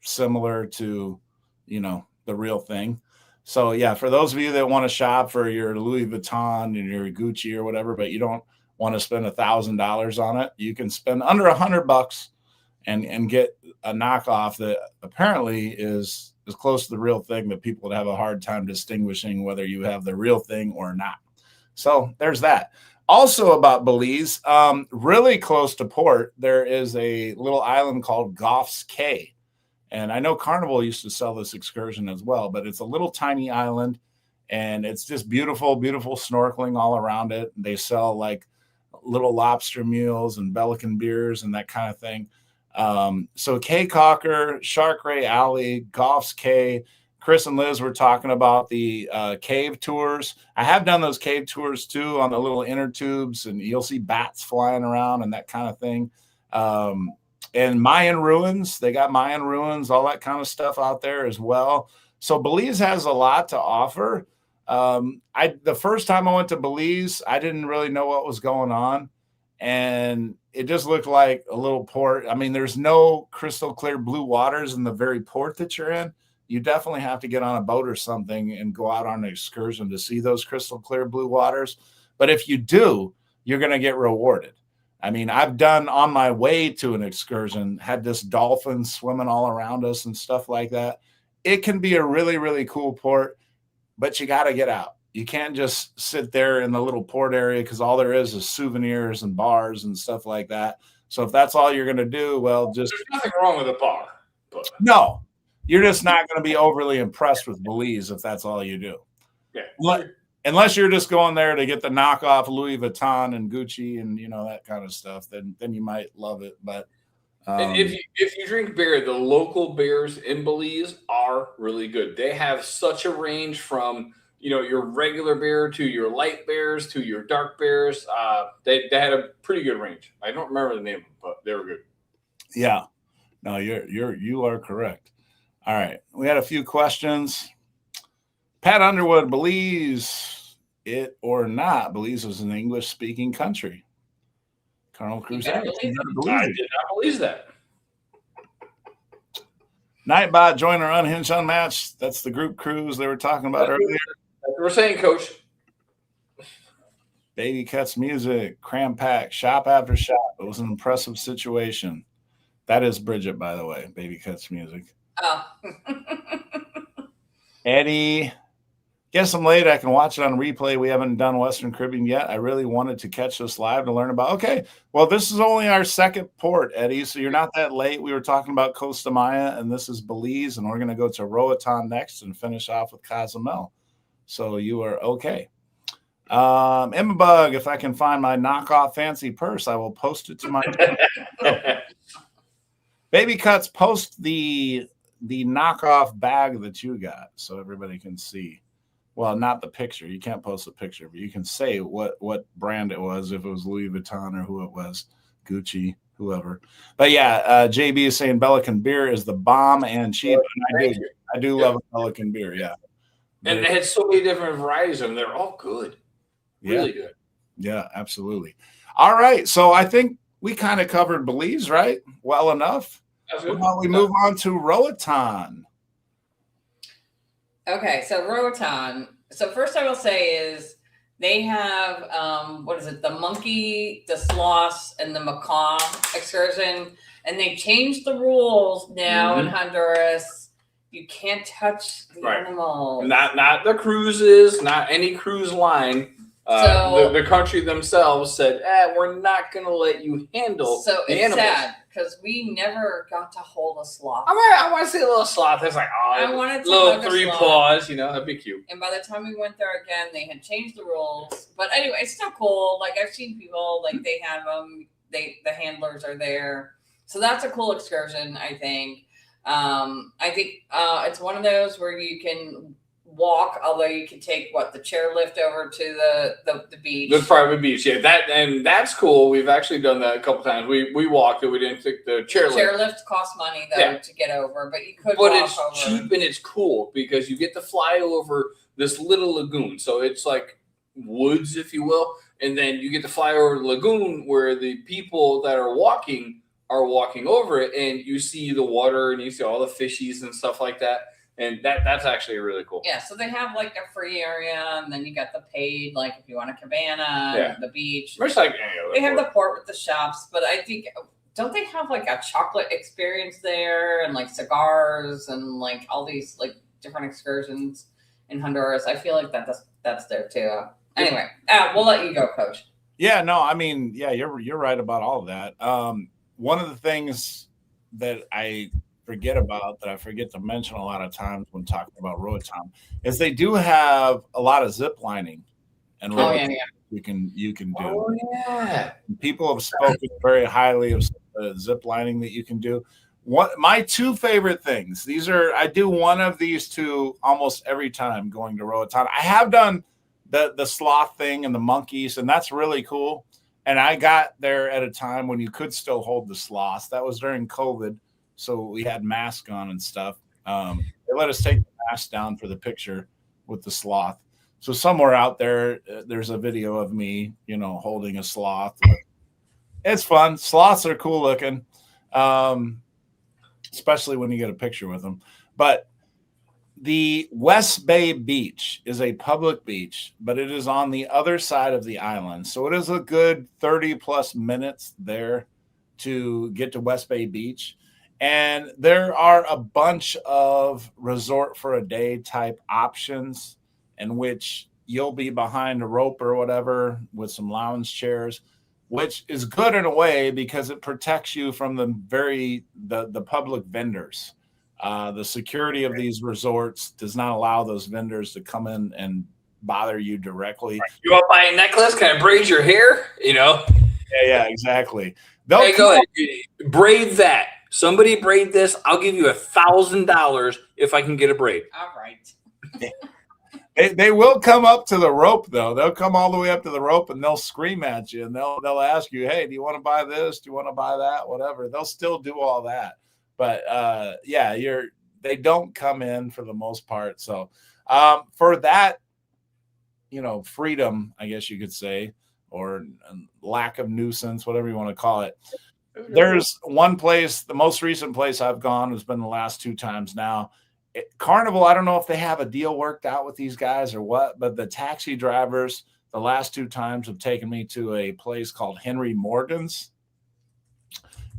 similar to, you know, the real thing. So yeah, for those of you that want to shop for your Louis Vuitton and your Gucci or whatever, but you don't want to spend $1,000 on it, you can spend under $100 and get a knockoff that apparently is close to the real thing, that people would have a hard time distinguishing whether you have the real thing or not. So there's that. Also about Belize, really close to port, there is a little island called Goff's Cay. And I know Carnival used to sell this excursion as well, but it's a little tiny island and it's just beautiful, beautiful snorkeling all around it. They sell like little lobster meals and Belican beers and that kind of thing. So Cay Caulker, Shark Ray Alley, Goff's Cay. Chris and Liz were talking about the cave tours. I have done those cave tours too on the little inner tubes, and you'll see bats flying around and that kind of thing. And Mayan ruins, they got Mayan ruins, all that kind of stuff out there as well. So Belize has a lot to offer. The first time I went to Belize, I didn't really know what was going on. And it just looked like a little port. I mean, there's no crystal clear blue waters in the very port that you're in. You definitely have to get on a boat or something and go out on an excursion to see those crystal clear blue waters. But if you do, you're going to get rewarded. I mean, I've done on my way to an excursion, had this dolphin swimming all around us and stuff like that. It can be a really, really cool port, but you got to get out. You can't just sit there in the little port area because all there is souvenirs and bars and stuff like that. So if that's all you're going to do, well, just there's nothing wrong with a bar. But no, you're just not going to be overly impressed with Belize if that's all you do. Yeah. Unless you're just going there to get the knockoff Louis Vuitton and Gucci and, you know, that kind of stuff, then you might love it. But and if you drink beer, the local beers in Belize are really good. They have such a range from, you know, your regular beer to your light beers to your dark beers. They had a pretty good range. I don't remember the name of them, but they were good. Yeah. No, you are correct. All right. We had a few questions. Pat Underwood, Belize, it or not, Belize was an English-speaking country. Carnival Cruise. I did not believe that. Nightbot, Joiner, Unhinged, Unmatched. That's the group cruise they were talking about earlier. That's what we're saying, Coach. Baby Cuts Music, Cram Pack, Shop After Shop. It was an impressive situation. That is Bridget, by the way, Baby Cuts Music. Oh. Eddie, guess I'm late. I can watch it on replay. We haven't done Western Caribbean yet. I really wanted to catch this live to learn about. Okay, well, this is only our second port, Eddie, so you're not that late. We were talking about Costa Maya, and this is Belize, and we're going to go to Roatan next and finish off with Cozumel. So you are okay. Emma Bug, if I can find my knockoff fancy purse, I will post it to my Baby Cuts, post the knockoff bag that you got so everybody can see. Well, not the picture. You can't post a picture, but you can say what brand it was, if it was Louis Vuitton or who it was, Gucci, whoever. But yeah, JB is saying Belican beer is the bomb and cheap. And I do love a Belican beer, yeah. And they had so many different varieties of them. They're all good. Really good. Yeah, absolutely. All right. So I think we kind of covered Belize, right? Well enough. Well, we move on to Roatan. Okay, so Roatan. So first I will say is they have what is it? The monkey, the sloth, and the macaw excursion, and they changed the rules now in Honduras. You can't touch the animals. Not the cruises, not any cruise line. The country themselves said, we're not going to let you handle so the it's animals. Sad because we never got to hold a sloth. I want to see a little sloth. It's like, I wanted to little 3 paws, that'd be cute. And by the time we went there again, they had changed the rules. But anyway, it's still cool. Like I've seen people, like they have them, the handlers are there. So that's a cool excursion, I think. I think it's one of those where you can walk, although you can take the chairlift over to the beach, the private beach. Yeah, that's cool. We've actually done that a couple times. We walked it. We didn't take the chairlift. Chairlift costs money though to get over, but you could. But it's cheap and it's cool because you get to fly over this little lagoon. So it's like woods, if you will, and then you get to fly over the lagoon where the people that are walking over it, and you see the water and you see all the fishies and stuff like that. And that's actually really cool. Yeah, so they have like a free area, and then you got the paid, like if you want a cabana, the beach. Much like any other they have the port with the shops, but I think, don't they have like a chocolate experience there and like cigars and like all these like different excursions in Honduras? I feel like that's there too. Anyway, we'll let you go, Coach. Yeah, no, I mean, yeah, you're right about all of that. One of the things that I forget about, that I forget to mention a lot of times when talking about Roatan, is they do have a lot of zip lining and you can do. Oh yeah. People have spoken very highly of zip lining that you can do. My 2 favorite things, I do one of these 2 almost every time going to Roatan. I have done the sloth thing and the monkeys, and that's really cool. And I got there at a time when you could still hold the sloths. That was during COVID. So we had masks on and stuff. They let us take the mask down for the picture with the sloth. So somewhere out there, there's a video of me, holding a sloth. It's fun. Sloths are cool looking, especially when you get a picture with them. But the West Bay Beach is a public beach, but it is on the other side of the island. So it is a good 30 plus minutes there to get to West Bay Beach. And there are a bunch of resort for a day type options in which you'll be behind a rope or whatever with some lounge chairs, which is good in a way because it protects you from the public vendors. The security of these resorts does not allow those vendors to come in and bother you directly. You want to buy a necklace? Can I braid your hair? Yeah, exactly. Hey, go ahead. Braid that. Somebody braid this. I'll give you $1,000 if I can get a braid. All right. They will come up to the rope, though. They'll come all the way up to the rope and they'll scream at you and they'll ask you, hey, do you want to buy this? Do you want to buy that? Whatever. They'll still do all that. But they don't come in for the most part. So for that, freedom, I guess you could say, or lack of nuisance, whatever you want to call it. There's one place, the most recent place I've gone has been the last 2 times now. Carnival, I don't know if they have a deal worked out with these guys or what, but the taxi drivers the last 2 times have taken me to a place called Henry Morgan's.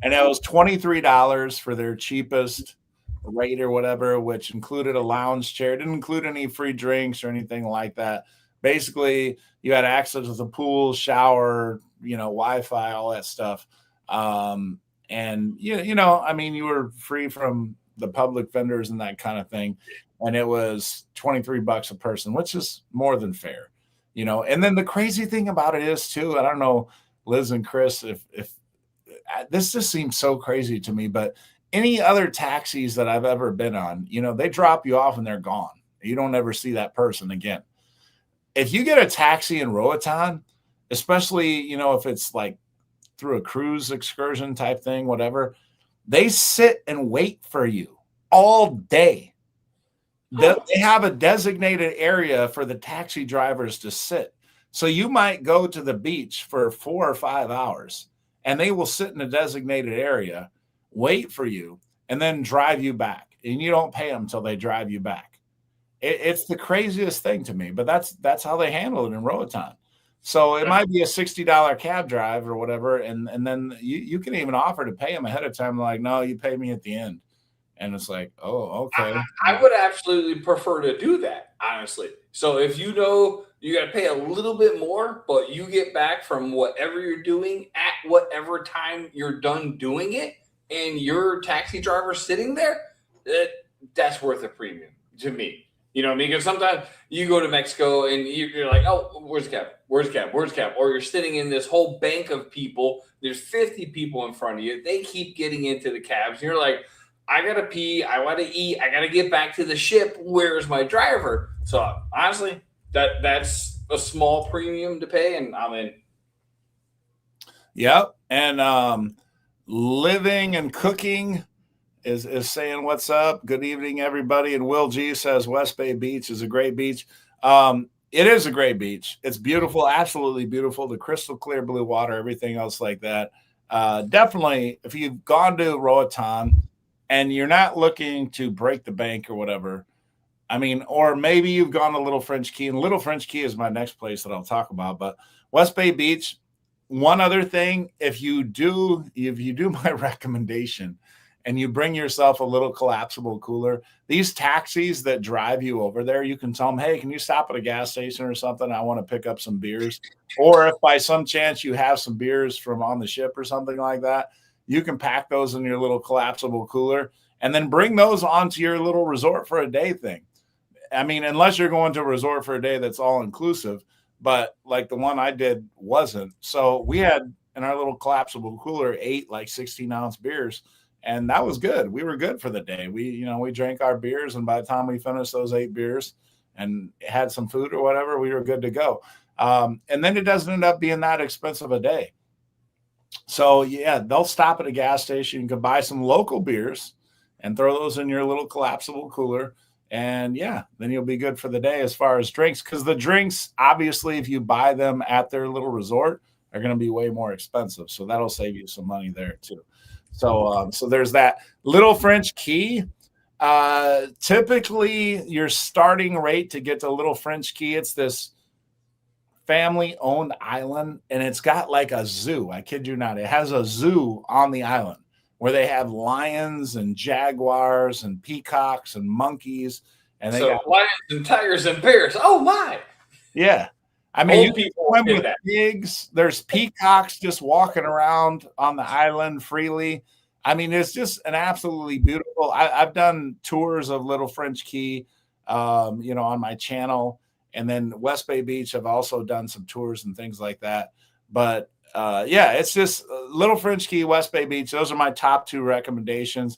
And it was $23 for their cheapest rate or whatever, which included a lounge chair. It didn't include any free drinks or anything like that. Basically, you had access to the pool, shower, Wi-Fi, all that stuff. And you were free from the public vendors and that kind of thing. And it was $23 a person, which is more than fair, And then the crazy thing about it is too, I don't know, Liz and Chris, if this just seems so crazy to me, but any other taxis that I've ever been on, they drop you off and they're gone. You don't ever see that person again. If you get a taxi in Roatan, especially, if it's like through a cruise excursion type thing, whatever, they sit and wait for you all day. They have a designated area for the taxi drivers to sit. So you might go to the beach for 4 or 5 hours and they will sit in a designated area, wait for you, and then drive you back. And you don't pay them until they drive you back. It's the craziest thing to me, but that's how they handle it in Roatan. So it might be a $60 cab drive or whatever, and then you can even offer to pay them ahead of time. Like, no, you pay me at the end. And it's like, oh, okay. I would absolutely prefer to do that, honestly. So if You got to pay a little bit more, but you get back from whatever you're doing at whatever time you're done doing it, and your taxi driver sitting there. That's worth a premium to me. You know what I mean? Because sometimes you go to Mexico and you're like, oh, where's the cab? Where's the cab? Where's the cab? Or you're sitting in this whole bank of people. There's 50 people in front of you. They keep getting into the cabs. And you're like, I got to pee. I want to eat. I got to get back to the ship. Where's my driver? So honestly, that's a small premium to pay, and I'm in. Yep. And living and cooking is saying what's up. Good evening, everybody. And Will G says West Bay Beach is a great beach. It is a great beach. It's beautiful, absolutely beautiful. The crystal clear blue water, everything else like that. Definitely, if you've gone to Roatan and you're not looking to break the bank or whatever, I mean, or maybe you've gone to Little French Key, and Little French Key is my next place that I'll talk about. But West Bay Beach, one other thing, if you do my recommendation and you bring yourself a little collapsible cooler, these taxis that drive you over there, you can tell them, hey, can you stop at a gas station or something? I want to pick up some beers. Or if by some chance you have some beers from on the ship or something like that, you can pack those in your little collapsible cooler and then bring those onto your little resort for a day thing. I mean, unless you're going to a resort for a day that's all inclusive, but like the one I did wasn't. So we had in our little collapsible cooler 8 like 16-ounce beers, and that was good. We were good for the day. We drank our beers, and by the time we finished those 8 beers and had some food or whatever, we were good to go. And then it doesn't end up being that expensive a day. So yeah, they'll stop at a gas station. You can buy some local beers and throw those in your little collapsible cooler. And yeah, then you'll be good for the day as far as drinks, because the drinks, obviously, if you buy them at their little resort, are going to be way more expensive. So that'll save you some money there too. So there's that. Little French Key. Typically, your starting rate to get to Little French Key, it's this family-owned island, and it's got like a zoo. I kid you not. It has a zoo on the island where they have lions and jaguars and peacocks and monkeys. And they got lions and tigers and bears. Oh, my. Yeah. I mean, you can swim with pigs. There's peacocks just walking around on the island freely. I mean, it's just an absolutely beautiful. I've done tours of Little French Key, on my channel. And then West Bay Beach, I've also done some tours and things like that. But it's just Little French Key, West Bay Beach. Those are my top 2 recommendations.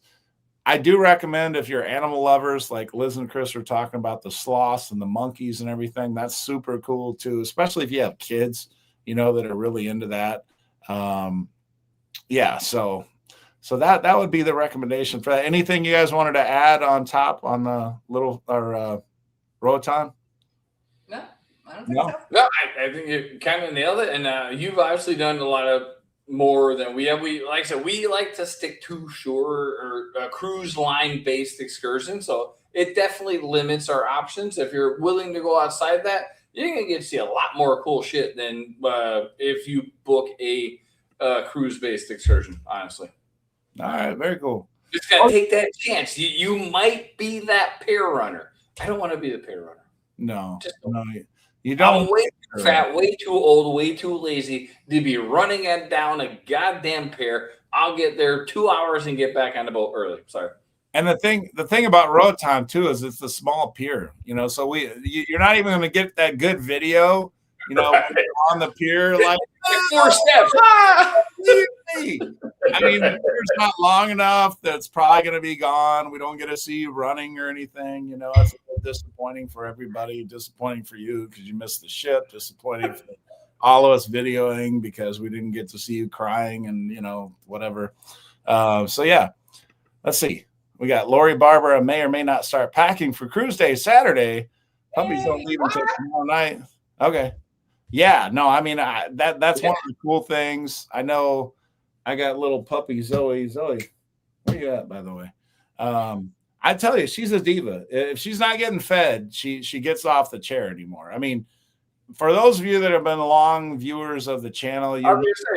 I do recommend, if you're animal lovers, like Liz and Chris are talking about, the sloths and the monkeys and everything. That's super cool too, especially if you have kids, that are really into that. So that would be the recommendation for that. Anything you guys wanted to add on top on the Roatan? No. I don't think so. No, I think you kind of nailed it, and you've obviously done a lot of more than we have. We, like I said, we like to stick to shore or cruise line based excursions, so it definitely limits our options. If you're willing to go outside that, you're gonna get to see a lot more cool shit than if you book a cruise based excursion. Honestly, all right, very cool. Just gotta take that chance. You might be that pair runner. I don't want to be the pair runner. No. You don't. I'm way too fat, way too old, way too lazy to be running down a goddamn pair. I'll get there 2 hours and get back on the boat early. Sorry. And the thing about Roatan too is it's a small pier, so you're not even going to get that good video, on the pier, like 4 steps. I mean, the pier's not long enough. That's probably going to be gone. We don't get to see you running or anything. It's a little disappointing for everybody. Disappointing for you because you missed the ship. Disappointing for all of us videoing because we didn't get to see you crying and whatever. So yeah, let's see. We got Lori Barbara may or may not start packing for cruise day Saturday. Puppies don't leave until tomorrow night. Okay. Yeah, no, I mean, that's one of the cool things. I know I got little puppy Zoe. Zoe, where you at, by the way? I tell you, she's a diva. If she's not getting fed, she gets off the chair anymore. I mean, for those of you that have been long viewers of the channel,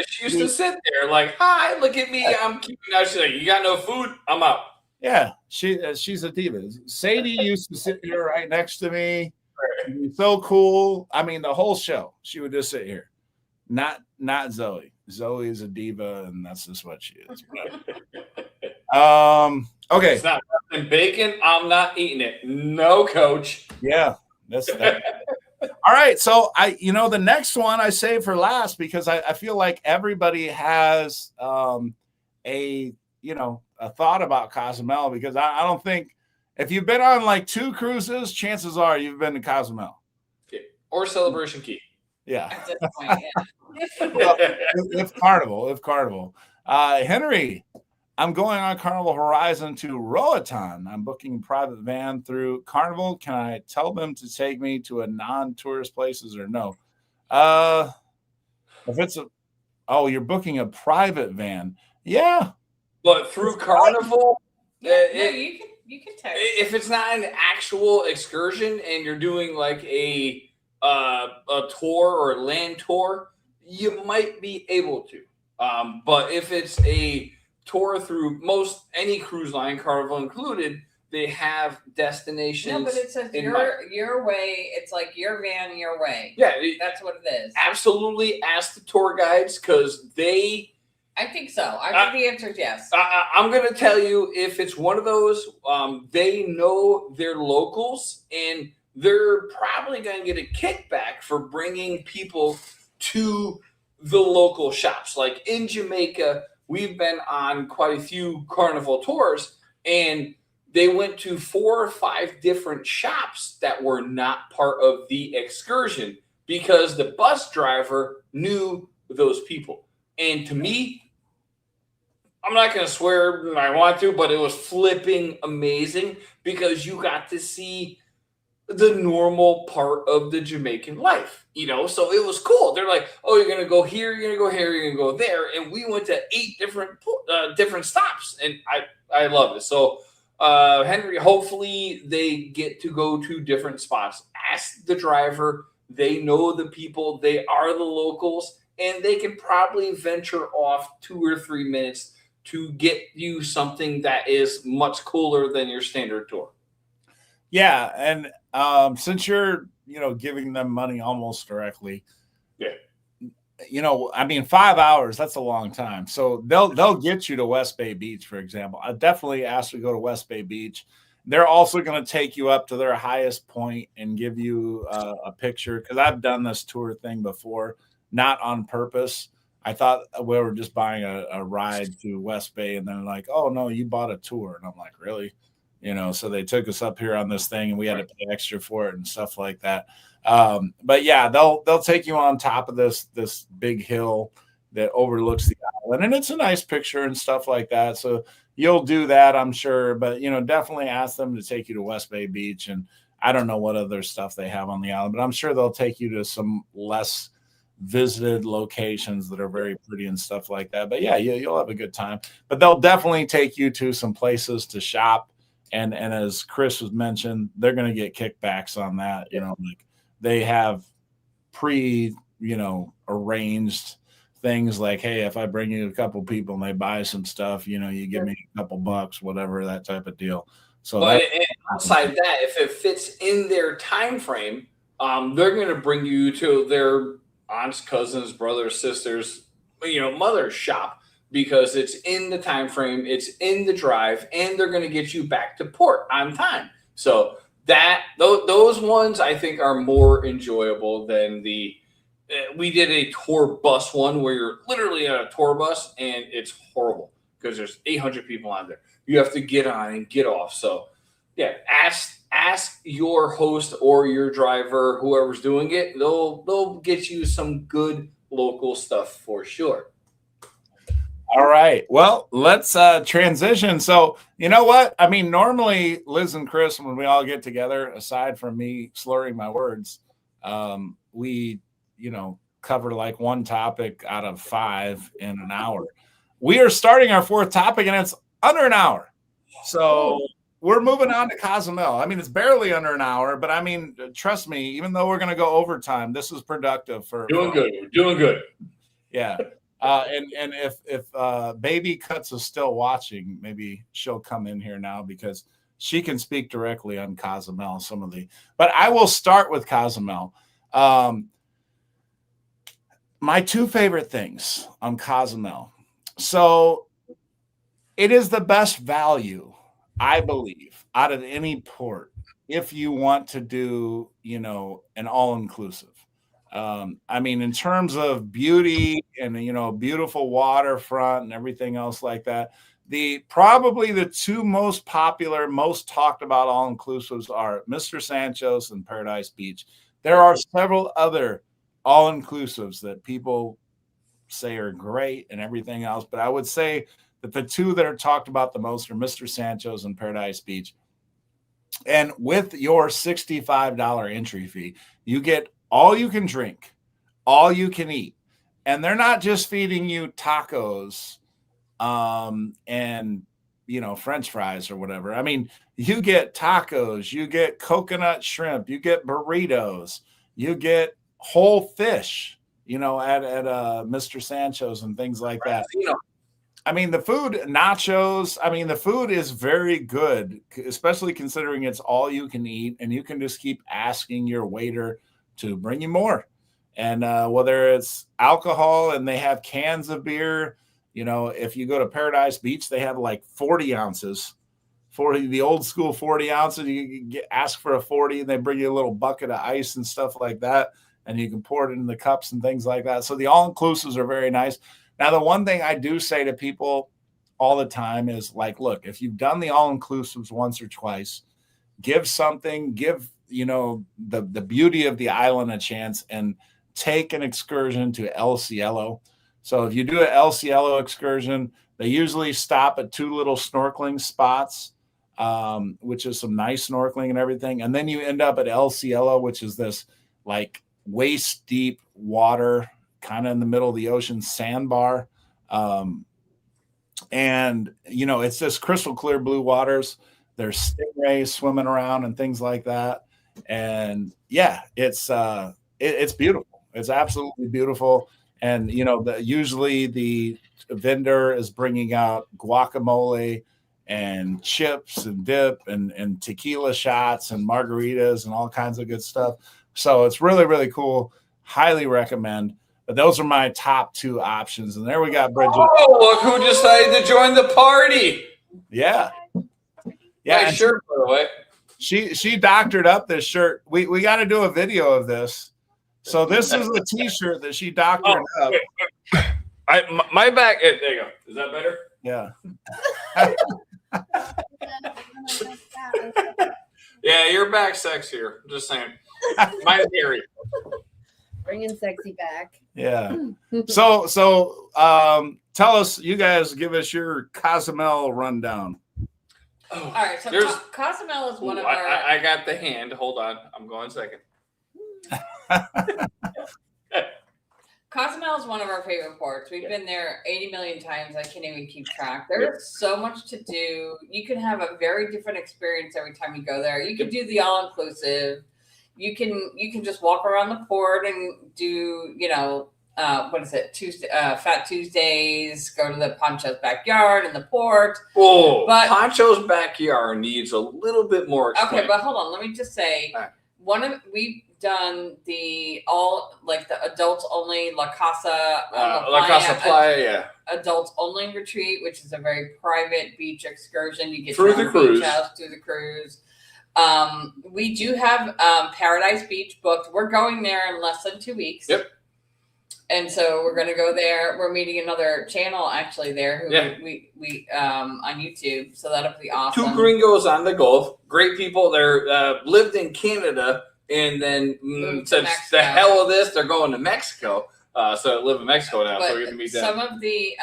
she used to sit there like, hi, look at me. I'm keeping out. She's like, you got no food? I'm out. Yeah, she's a diva. Sadie used to sit here right next to me. She'd be so cool. I mean, the whole show, she would just sit here. Not Zoe. Zoe is a diva, and that's just what she is. Okay. It's not bacon. I'm not eating it. No, coach. Yeah, that's that. All right. So the next one I saved for last because I feel like everybody has a thought about Cozumel because I don't think if you've been on like 2 cruises, chances are you've been to Cozumel. Okay. Or Celebration Key. Yeah. At this point, yeah. Well, if Carnival. Henry, I'm going on Carnival Horizon to Roatan. I'm booking a private van through Carnival. Can I tell them to take me to a non-tourist places or no? If it's you're booking a private van. Yeah. But through Carnival, you can text. If it's not an actual excursion and you're doing like a tour or a land tour, you might be able to. But if it's a tour through any cruise line, Carnival included, they have destinations. No, but it says your way. It's like your van, your way. Yeah, that's what it is. Absolutely, ask the tour guides because they. I think so. I think the answer is yes. I'm going to tell you if it's one of those, they know their locals and they're probably going to get a kickback for bringing people to the local shops. Like in Jamaica, we've been on quite a few Carnival tours and they went to 4 or 5 different shops that were not part of the excursion because the bus driver knew those people. And to me, I'm not going to swear I want to, but it was flipping amazing because you got to see the normal part of the Jamaican life, so it was cool. They're like, oh, you're going to go here, you're going to go here, you're going to go there. And we went to 8 different stops and I love it. So Henry, hopefully they get to go to different spots. Ask the driver. They know the people. They are the locals and they can probably venture off 2 or 3 minutes to get you something that is much cooler than your standard tour. Yeah, and since you're, giving them money almost directly, I mean, 5 hours, that's a long time. So they'll get you to West Bay Beach, for example. I definitely ask to go to West Bay Beach. They're also going to take you up to their highest point and give you a picture because I've done this tour thing before, not on purpose. I thought we were just buying a ride to West Bay, and then like, oh no, you bought a tour, and I'm like, really? So they took us up here on this thing, and we had to pay extra for it and stuff like that. But yeah, they'll take you on top of this big hill that overlooks the island, and it's a nice picture and stuff like that. So you'll do that, I'm sure. But definitely ask them to take you to West Bay Beach, and I don't know what other stuff they have on the island, but I'm sure they'll take you to some less visited locations that are very pretty and stuff like that. But yeah, you'll have a good time. But they'll definitely take you to some places to shop. And as Chris was mentioned, they're going to get kickbacks on that. Like they have arranged things like, hey, if I bring you a couple people and they buy some stuff, you give me a couple bucks, whatever, that type of deal. So and outside that, if it fits in their time frame, they're going to bring you to their aunts, cousins, brothers, sisters, mother's shop because it's in the time frame, it's in the drive, and they're going to get you back to port on time. So those ones I think are more enjoyable than we did a tour bus one where you're literally on a tour bus and it's horrible because there's 800 people on there. You have to get on and get off. So yeah, ask your host or your driver, whoever's doing it. They'll get you some good local stuff for sure. All right. Well, let's transition. So you know what? I mean, normally Liz and Chris, when we all get together, aside from me slurring my words, we cover like one topic out of 5 in an hour. We are starting our 4th topic, and it's under an hour. So we're moving on to Cozumel. I mean, it's barely under an hour, but I mean, trust me, even though we're going to go overtime, this is productive for doing good. We're doing good. Yeah. And if Baby Cuts is still watching, maybe she'll come in here now because she can speak directly on Cozumel, but I will start with Cozumel. My two favorite things on Cozumel. So it is the best value, I believe, out of any port if you want to do, an all-inclusive. I mean, in terms of beauty and, beautiful waterfront and everything else like that, probably the two most popular, most talked about all-inclusives are Mr. Sancho's and Paradise Beach. There are several other all-inclusives that people say are great and everything else, but I would say that the two that are talked about the most are Mr. Sancho's and Paradise Beach. And with your $65 entry fee, you get all you can drink, all you can eat. And they're not just feeding you tacos and, French fries or whatever. I mean, you get tacos, you get coconut shrimp, you get burritos, you get whole fish, at Mr. Sancho's and things like that. I mean, the food, nachos, the food is very good, especially considering it's all you can eat, and you can just keep asking your waiter to bring you more. And whether it's alcohol and they have cans of beer, if you go to Paradise Beach, they have like 40 ounces, the old school 40 ounces. You ask for a 40 and they bring you a little bucket of ice and stuff like that. And you can pour it in the cups and things like that. So the all-inclusives are very nice. Now, the one thing I do say to people all the time is like, look, if you've done the all-inclusives once or twice, give the beauty of the island a chance and take an excursion to El Cielo. So if you do an El Cielo excursion, they usually stop at two little snorkeling spots, which is some nice snorkeling and everything. And then you end up at El Cielo, which is this like waist deep water, kind of in the middle of the ocean, sandbar. And, it's just crystal clear blue waters. There's stingrays swimming around and things like that. And yeah, it's beautiful. It's absolutely beautiful. And, usually the vendor is bringing out guacamole and chips and dip and tequila shots and margaritas and all kinds of good stuff. So it's really, really cool. Highly recommend. But those are my top two options. And there we got Bridget. Oh, look who decided to join the party. Yeah. Yeah. Nice shirt, by the way. She doctored up this shirt. We got to do a video of this. So this is the T-shirt that she doctored up. My back. There you go. Is that better? Yeah. Yeah, your back's sexier. Just saying. Mine's hairy. Bringing sexy back. Yeah. So tell us, you guys, give us your Cozumel rundown. Oh, all right. So Cozumel is one of our. I got the hand. Hold on. I'm going second. Cozumel is one of our favorite ports. We've been there 80 million times. I can't even keep track. There's so much to do. You can have a very different experience every time you go there. You can do the all-inclusive. You can just walk around the port and do, what is it? Fat Tuesdays, go to the Poncho's backyard in the port. Oh, but Poncho's backyard needs a little bit more explain. Okay, but hold on. Let me just say, we've done the adults only La Casa Playa, yeah. Adults only retreat, which is a very private beach excursion. You get through the cruise. Beach house through the cruise. We do have Paradise Beach booked. We're going there in less than 2 weeks. Yep. And so we're going to go there. We're meeting another channel actually there who we on YouTube. So that'll be awesome. Two gringos on the Gulf. Great people. They're lived in Canada and then said the hell of this. They're going to Mexico. So live in Mexico now. But so we're going to meet them. Some of the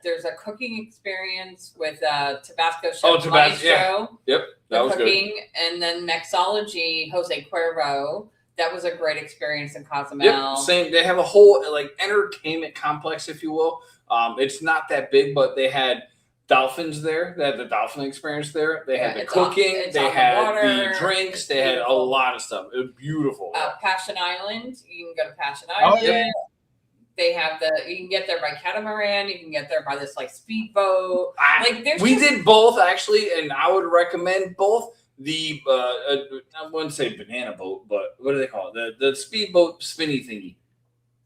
there's a cooking experience with Tabasco Chef Maestro. Yeah. Yep, that was cooking, good. And then mixology, Jose Cuervo. That was a great experience in Cozumel. Yep, same. They have a whole entertainment complex, if you will. It's not that big, but they had dolphins there. They had the dolphin experience there. They had the cooking. They had the drinks. They had a lot of stuff. It was beautiful. Passion Island. You can go to Passion Island. Oh, yeah. They have you can get there by catamaran. You can get there by this like speedboat. We did both actually, and I would recommend both. The I wouldn't say banana boat, but what do they call it? The speedboat spinny thingy.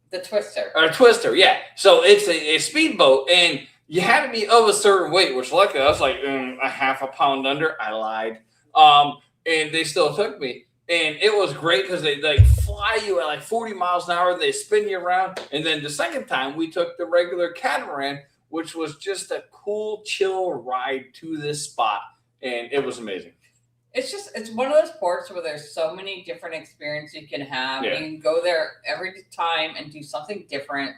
The twister. Or twister, yeah. So it's a speedboat, and you had to be of a certain weight, which luckily I was like a half a pound under. I lied. And they still took me. And it was great because they like fly you at like 40 miles an hour. They spin you around. And then the second time we took the regular catamaran, which was just a cool, chill ride to this spot. And it was amazing. It's one of those ports where there's so many different experiences you can have. Yeah. You can go there every time and do something different.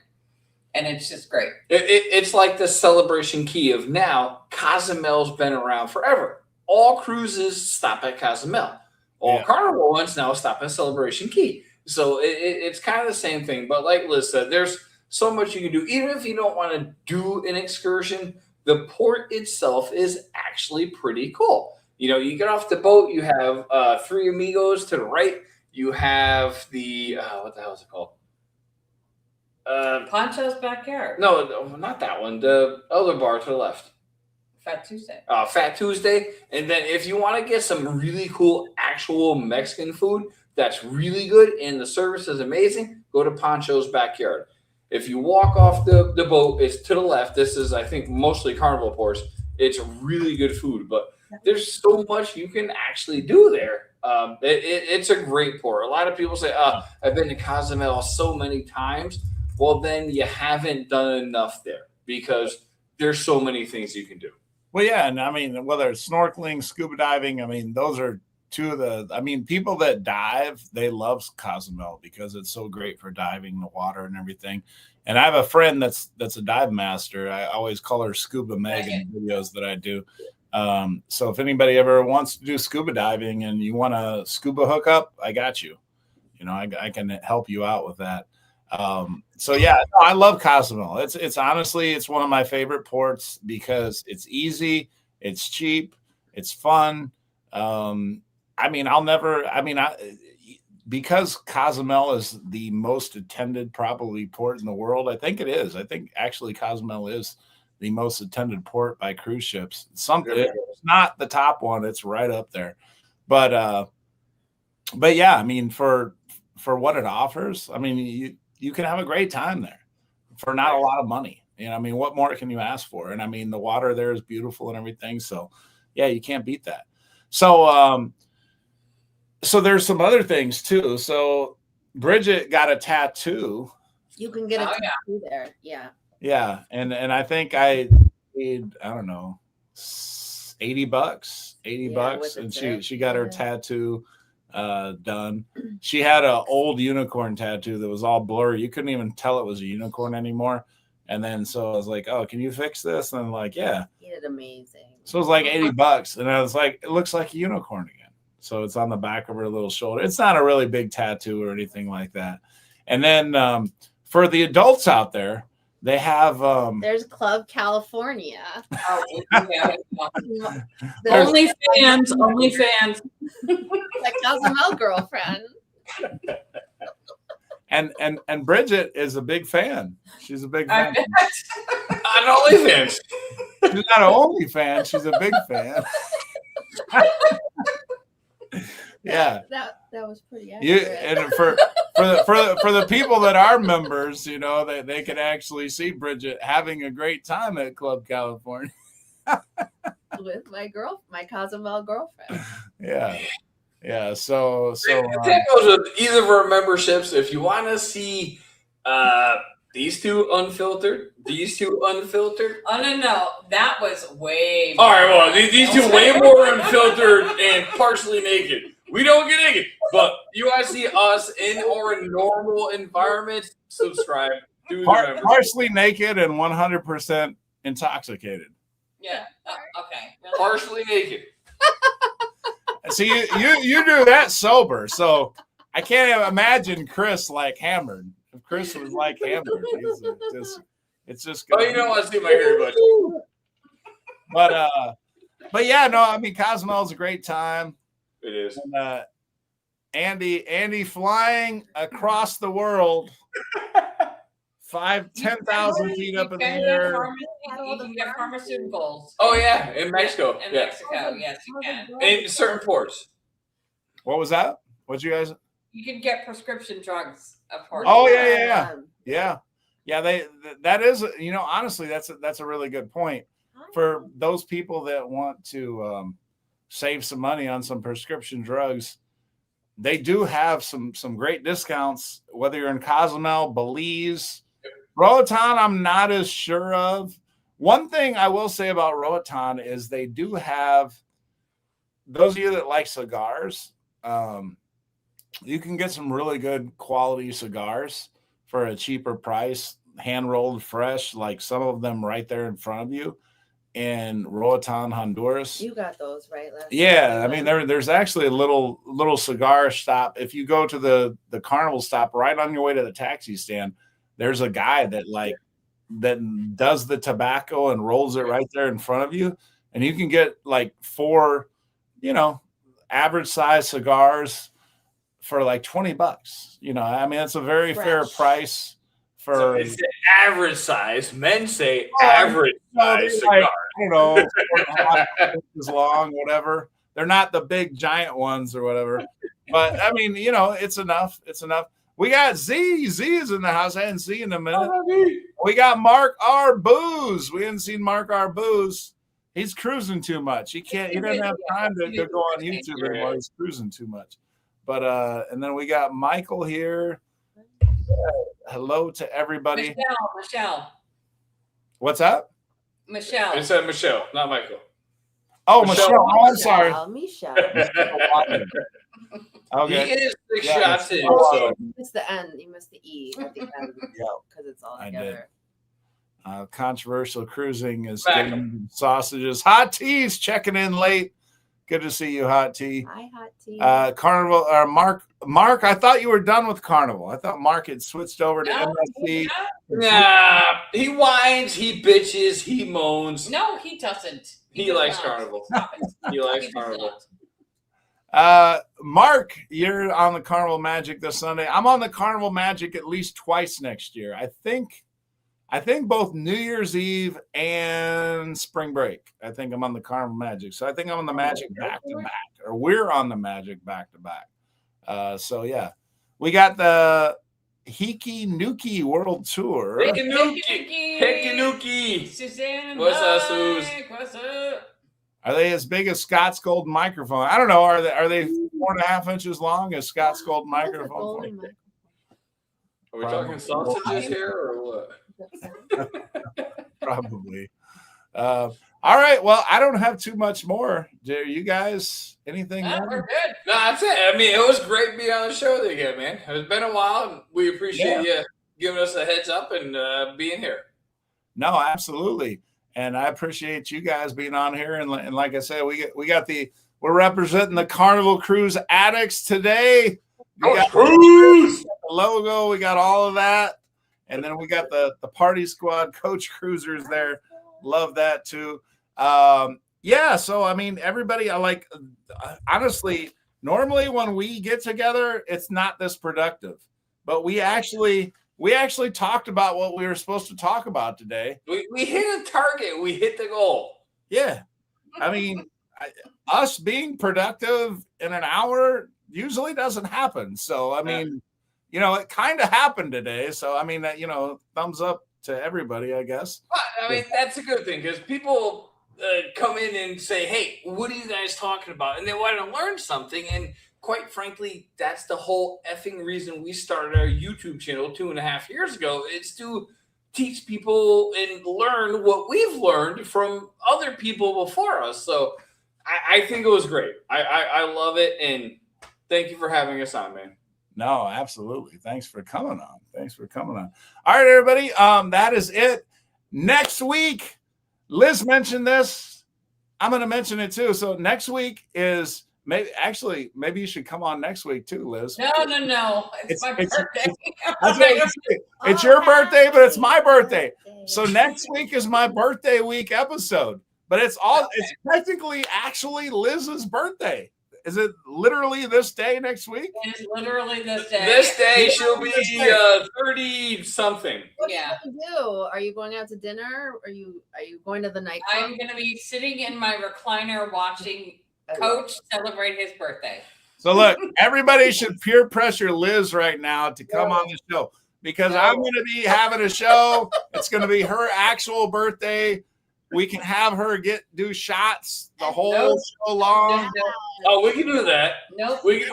And it's just great. It's like the Celebration Key of now. Cozumel's been around forever. All cruises stop at Cozumel. All Carnival ones now stop at Celebration Key. So it's kind of the same thing. But like Liz said, there's so much you can do. Even if you don't want to do an excursion, the port itself is actually pretty cool. You know, you get off the boat, you have Three Amigos to the right. You have the, what the hell is it called? Pancho's Backyard. No, not that one. The other bar to the left. Fat Tuesday. Fat Tuesday. And then if you want to get some really cool actual Mexican food that's really good and the service is amazing, go to Pancho's Backyard. If you walk off the boat, it's to the left. This is, I think, mostly Carnival ports. It's really good food, but there's so much you can actually do there. It's a great port. A lot of people say, I've been to Cozumel so many times. Well, then you haven't done enough there because there's so many things you can do. Well, yeah. And I mean, whether it's snorkeling, scuba diving, I mean, those are two of the, people that dive, they love Cozumel because it's so great for diving in the water and everything. And I have a friend that's a dive master. I always call her Scuba Meg in the videos that I do. So if anybody ever wants to do scuba diving and you want a scuba hookup, I got you. You know, I can help you out with that. So yeah, I love Cozumel. It's honestly, it's one of my favorite ports because it's easy, it's cheap, it's fun. Because Cozumel is the most attended probably port in the world. I think it is. I think actually Cozumel is the most attended port by cruise ships. It's not the top one. It's right up there. But yeah, I mean, for what it offers, I mean, you can have a great time there for not a lot of money. You know, I mean, what more can you ask for? And I mean, the water there is beautiful and everything. So yeah, you can't beat that. So, so there's some other things too. So Bridget got a tattoo. You can get a tattoo there. Yeah. Yeah. And I think I paid, I don't know, $80, and she got her tattoo done. She had an old unicorn tattoo that was all blurry. You couldn't even tell it was a unicorn anymore. And then so I was like, oh, can you fix this? And I'm like, yeah. He did amazing. So it was like $80. And I was like, it looks like a unicorn again. So it's on the back of her little shoulder. It's not a really big tattoo or anything like that. And then for the adults out there, they have there's Club California. OnlyFans. Like Cozumel girlfriend. And Bridget is a big fan. She's a big fan. Not OnlyFans. She's not an OnlyFan. She's a big fan. Yeah, that was pretty accurate. And for the people that are members, you know, they can actually see Bridget having a great time at Club California with my Cozumel girlfriend. Yeah. So that goes with either of our memberships. If you want to see these two unfiltered. Oh no, that was way. All right, well, these two way more unfiltered and partially naked. We don't get naked, but you want to see us in our normal environment? Subscribe. Partially naked and 100% intoxicated. Yeah. Okay. Really? Partially naked. See, you do that sober, so I can't imagine Chris like hammered. If Chris was like hammered, it's just. Oh, you don't want to see my hair much. But yeah, no, I mean Cozumel's a great time. It is. And, Andy flying across the world 10,000 feet up in the air. You can get pharmaceuticals. Oh yeah, in Mexico. In Mexico, yes, you can. In certain ports. What was that? What'd you guys? You can get prescription drugs. Oh yeah. That is, honestly, that's a really good point for those people that want to save some money on some prescription drugs. They do have some great discounts, whether you're in Cozumel, Belize, Roatan. I'm not as sure of. One thing I will say about Roatan is they do have, those of you that like cigars, you can get some really good quality cigars for a cheaper price, hand rolled fresh, like some of them right there in front of you in Roatan, Honduras. You got those right last Yeah, I mean there's actually a little cigar stop. If you go to the carnival stop right on your way to the taxi stand, there's a guy that does the tobacco and rolls it right there in front of you, and you can get like 4, average size cigars for like $20. I mean, it's a very fair price for. So it's the average size. Men say average size cigar. I don't know, as long, whatever. They're not the big giant ones or whatever. But I mean, it's enough. It's enough. We got Z. Z is in the house. I hadn't seen him in a minute. We got Mark R. Booze. We hadn't seen Mark R. Booze. He's cruising too much. He doesn't have time to go on YouTube anymore. He's cruising too much. But and then we got Michael here. Hello to everybody. Michelle. What's up? Michelle. I said Michelle, not Michael. Oh, Michelle. Oh, I'm sorry. Michelle. Okay. He is 6 shots in. So. You missed the end. You missed the E at the end. Because it's all together. Controversial cruising is getting sausages. Hot Tea's checking in late. Good to see you, Hot Tea. Hi, Hot Tea. Carnival. Mark, I thought you were done with Carnival. I thought Mark had switched over to MSC. Nah, he whines, he bitches, he moans. No, he doesn't. He likes Carnival. He likes Carnival. Mark, you're on the Carnival Magic this Sunday. I'm on the Carnival Magic at least twice next year. I think both New Year's Eve and spring break. I think I'm on the Carnival Magic. So I think I'm on the Magic back to back, or we're on the Magic back to back. So yeah, we got the Hiki Nuki World Tour. Hiki Nuki. Suzanne. What's up, Suze? What's up? Are they as big as Scott's Gold microphone? I don't know. Are they 4.5 inches long as Scott's Gold microphone? Are we talking sausages here or what? Probably. All right. Well, I don't have too much more. Do you guys anything? We're good. No, that's it. I mean, it was great being on the show again, man. It's been a while, and we appreciate you giving us a heads up and being here. No, absolutely. And I appreciate you guys being on here. And like I said, we're representing the Carnival Cruise Addicts today. We got the logo. We got all of that. And then we got the party squad coach cruisers there. Love that too. So I mean, everybody, honestly, normally when we get together, it's not this productive, but we actually talked about what we were supposed to talk about today. We hit a target. We hit the goal. Yeah. I mean, us being productive in an hour usually doesn't happen. So, I mean, it kind of happened today. So, I mean, thumbs up to everybody, I guess. I mean, that's a good thing because people come in and say, hey, what are you guys talking about? And they want to learn something. And quite frankly, that's the whole effing reason we started our YouTube channel 2.5 years ago. It's to teach people and learn what we've learned from other people before us. So I think it was great. I love it. And thank you for having us on, man. No, absolutely. Thanks for coming on. All right, everybody. That is it. Next week, Liz mentioned this. I'm going to mention it too. So next week is maybe you should come on next week too, Liz. No. It's my birthday. It's your birthday, but it's my birthday. So next week is my birthday week episode. But it's technically actually Liz's birthday. Is it literally this day next week? It is literally this day. This day she'll be 30 something. What are you gonna do? Are you going out to dinner? Are you going to the nightclub? I'm gonna be sitting in my recliner watching Coach celebrate his birthday. So look, everybody should peer pressure Liz right now to come on the show, because I'm going to be having a show. It's going to be her actual birthday. We can have her do shots the whole show long. Oh, we can do that. Nope. We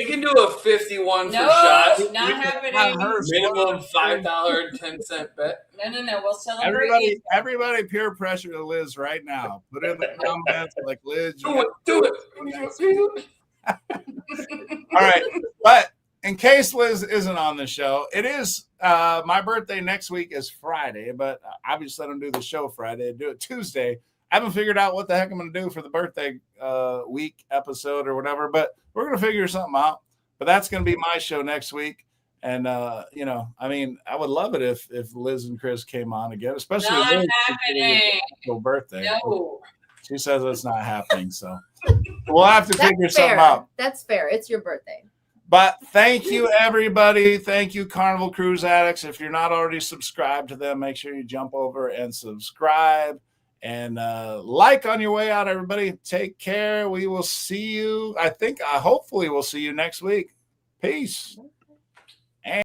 can do a 51 for shots. Not happening. Minimum $5.10 bet. No. We'll celebrate. Everybody peer pressure to Liz right now. Put in the comments like, Liz. Do it. All right. But in case Liz isn't on the show, it is my birthday next week is Friday, but obviously I don't do the show Friday. I do it Tuesday. I haven't figured out what the heck I'm going to do for the birthday week episode or whatever, but we're going to figure something out. But that's going to be my show next week. And, I would love it if Liz and Chris came on again, especially not happening. Birthday. No. She says it's not happening, so we'll have to figure something out. That's fair. It's your birthday. But thank you, everybody. Thank you, Carnival Cruise Addicts. If you're not already subscribed to them, make sure you jump over and subscribe and like on your way out, everybody. Take care. We will see you. Hopefully we'll see you next week. Peace.